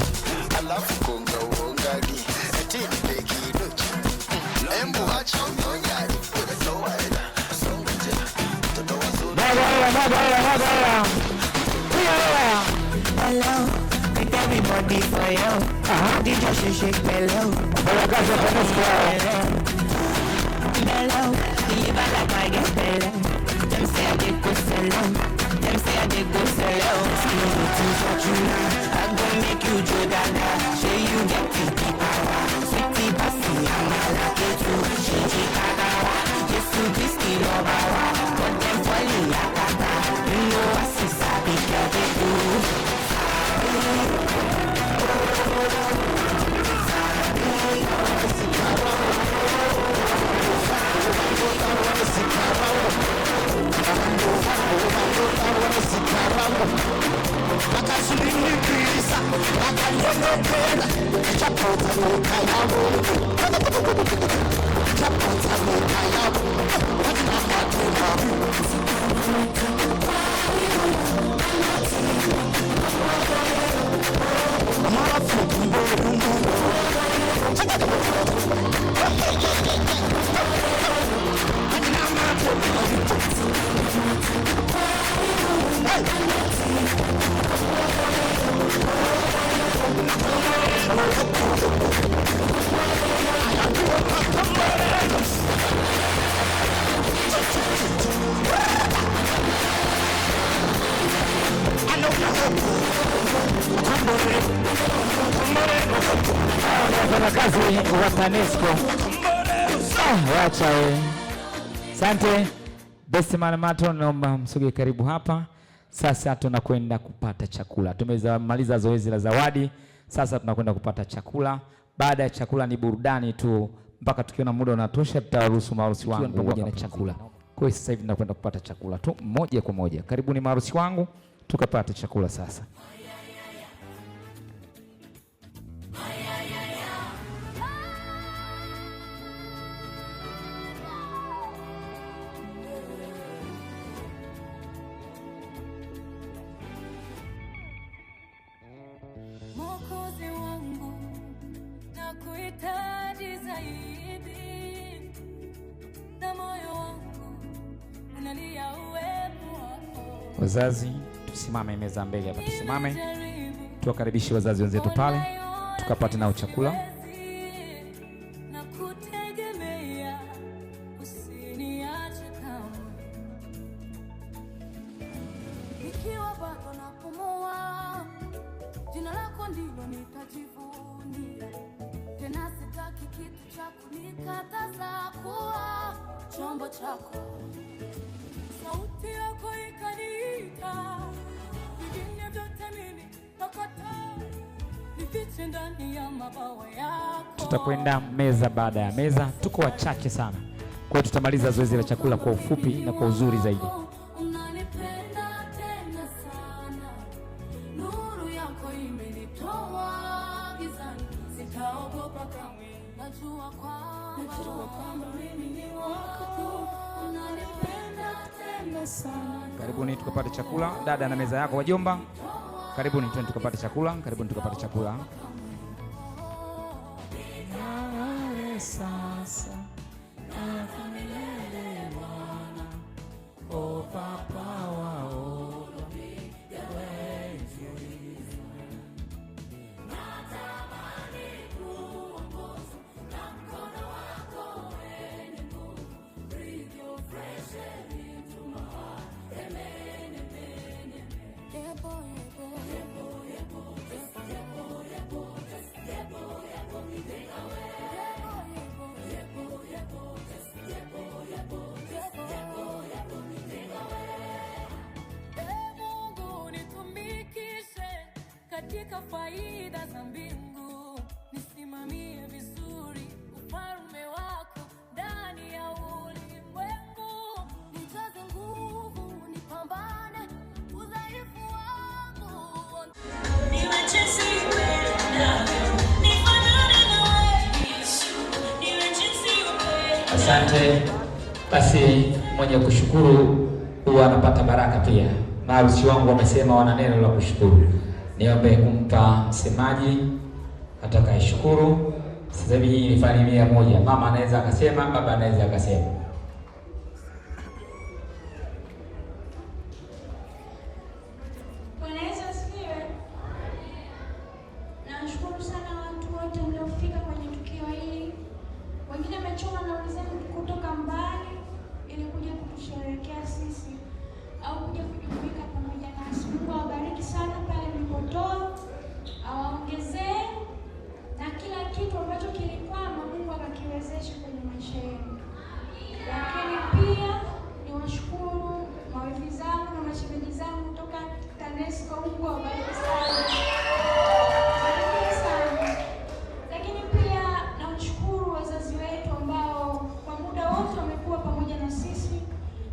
[SPEAKER 4] alafu konga uongagi, eti nipeki dochi. Embu hacha unyonyaji, unatowaida songeje mtoto wa zuri.
[SPEAKER 12] Hello, make everybody for you. Did you shake hello? Hello, you better like it hello. Them say I did go hello. Them say I did go hello. Still waiting for you. I'm gonna make you do that. Say you get the power. Sweetie passy, I'm like it too. She kagawa. Just to be still over. But them falling like a bar. You know I see sabi girl they do.
[SPEAKER 2] Wafanyakazi wa TANESCO. Wacha we. Asante. Best Man Mato, naomba msogee karibu hapa. Sasa tunakwenda kupata chakula. Tumemaliza zoezi la zawadi. Sasa tunakwenda kupata chakula. Baada ya chakula ni burudani tu mpaka tukiona muda unatosha tutaruhusu maharusi wangu pamoja na chakula. Kwa hiyo sasa hivi tunakwenda kupata chakula tu moja kwa moja. Karibuni maharusi wangu tukapata chakula sasa.
[SPEAKER 11] Mwokozi wangu nakuhitaji zaidi, na moyo wangu unalia uwepo wako.
[SPEAKER 2] Wazazi tusimame meza mbele hapa, tusimame tuwakaribishe wazazi wenzetu pale tukapate nao chakula.
[SPEAKER 11] Nakutegemea, usiniache kamwe. Nikiwa bado napumua, jina lako ndilo nitajivunia. Tena sitaki kitu cha kunikataza kuwa chombo chako. Sauti yako ikaniita, vingine vyote mimi nakataa. Nifiche ndani ya mabawa yako.
[SPEAKER 2] Tutakwenda meza baada ya meza, tuko wachache sana. Kwa hiyo tutamaliza zoezi la chakula kwa ufupi na kwa uzuri zaidi.
[SPEAKER 11] Unanipenda tena sana, nuru yako imenitoa gizani, sitaogopa kamwe, najua kwamba mimi ni wako. Unanipenda tena sana.
[SPEAKER 2] Karibuni tukapate chakula. Dada na meza yako, wajomba. Karibuni twende tukapate chakula. Karibuni tukapate chakula. Sasa oh papa wao
[SPEAKER 11] katika faida za mbingu, nisimamie vizuri
[SPEAKER 2] Asante. Basi mwenye kushukuru huwa anapata baraka pia. Maharusi wangu wamesema wana neno la kushukuru. Niombe kumpa msemaji atakayeshukuru. Sasa hivi hii ni familia moja. Mama anaweza akasema, baba anaweza akasema.
[SPEAKER 14] Bwana Yesu asifiwe. Nashukuru sana watu wote mliofika kwenye tukio hili. Wengine wamechoma nauli zenu kutoka mbali ili kuja kutusherehekea sisi au kuja kujumuika pamoja nasi. Mungu awabariki sana pale mlipotoa, awaongezee na kila kitu ambacho kilikwama Mungu akakiwezesha kwenye maisha yenu. Lakini pia niwashukuru mawifi zangu na mashemeji zangu kutoka TANESCO. Mungu awabariki sana. Lakini pia nawashukuru wazazi wetu ambao kwa muda wote wamekuwa pamoja na sisi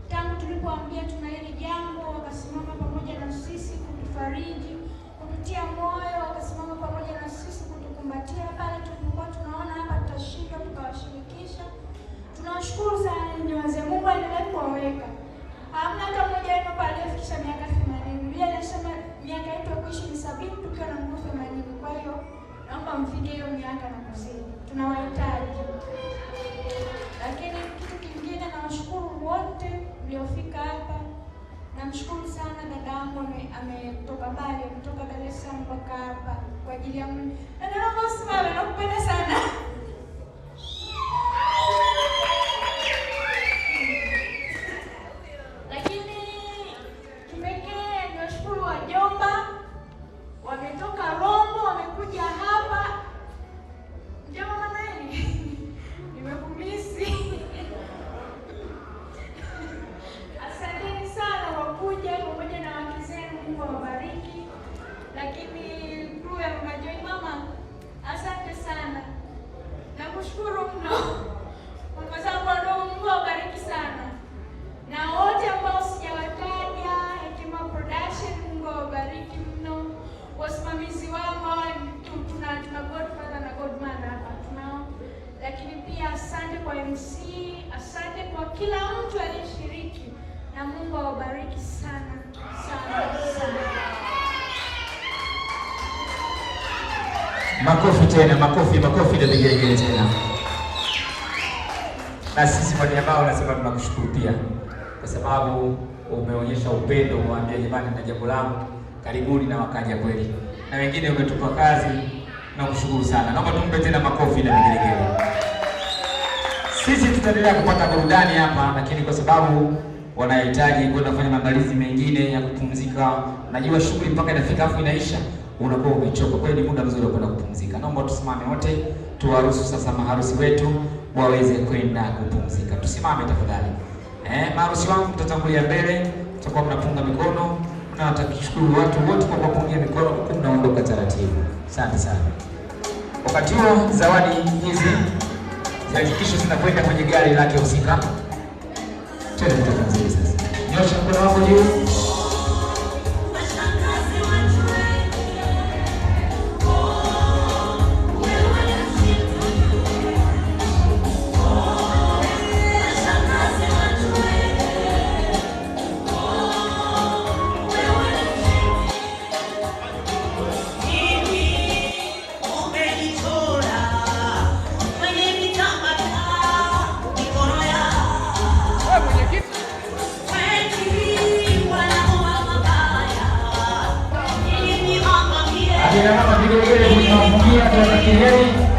[SPEAKER 14] tangu tulipoambia tuna hili jambo, wakasimama pamoja na sisi kutufariji, kututia moyo, wakasimama pamoja na sisi kutukumbatia pale tulipokuwa tunaona hapa tutashindwa, tukawashirikisha. Tunawashukuru sana nyinyi wazee. Mungu aendelee kuwaweka. Hamna hata mmoja wenu hapa aliyefikisha miaka 80. Biblia inasema miaka yetu ya kuishi ni 70 tukiwa na nguvu 80. Kwa hiyo naomba mfike hiyo miaka na kuzidi. Tunawahitaji. Lakini kitu kingine, nawashukuru wote mliofika hapa. Namshukuru sana dadangu ametoka mbali, ametoka Dar es Salaam mpaka hapa kwa ajili ya mimi. Dada naomba usimame, nakupenda sana. Lakini kipekee niwashukuru wajomba, wametoka Rombo, wamekuja hapa. Mjomba Manani, nimekumisi. Asanteni sana kwa kuja pamoja na wake zenu, Mungu awabariki. Lakini crew ya Mama Joy, mama, asante sana. Nakushukuru mno. Mama zangu wadogo, Mungu awabariki sana. Na wote ambao sijawataja, Hekima Production, Mungu awabariki mno. Wasimamizi wangu tuna Godfather na Godmother hapa tunao. Lakini pia asante kwa MC, asante kwa kila mtu aliyeshiriki, na Mungu awabariki sana sana sana.
[SPEAKER 2] Makofi tena, makofi na vigelegele tena. Na sisi kwa niaba yao nasema tunakushukuru pia kwa sababu umeonyesha upendo, umwambia jamani na jambo langu, karibuni, na wakaja kweli. Na wengine umetupa kazi, na kushukuru sana. Naomba tumpe tena makofi na vigelegele. Sisi tutaendelea kupata burudani hapa, lakini kwa sababu wanahitaji kwenda kufanya maandalizi mengine ya kupumzika. Najua shughuli mpaka inafika afu inaisha, unakuwa umechoka. Kwa hiyo ni muda mzuri wa kwenda kupumzika. Naomba tusimame wote, tuwaruhusu sasa maharusi wetu waweze kwenda kupumzika. Tusimame tafadhali. Maharusi wangu mtatangulia mbele, tutakuwa mnapunga mikono, na natashukuru watu wote kwa kupungia mikono huku mnaondoka taratibu. Asante sana. Wakati huo zawadi hizi zihakikishe zinakwenda kwenye gari lake husika. Twende tutazame sasa. Nyosha mkono wako juu. Kama vigelegele tunawafungia kwa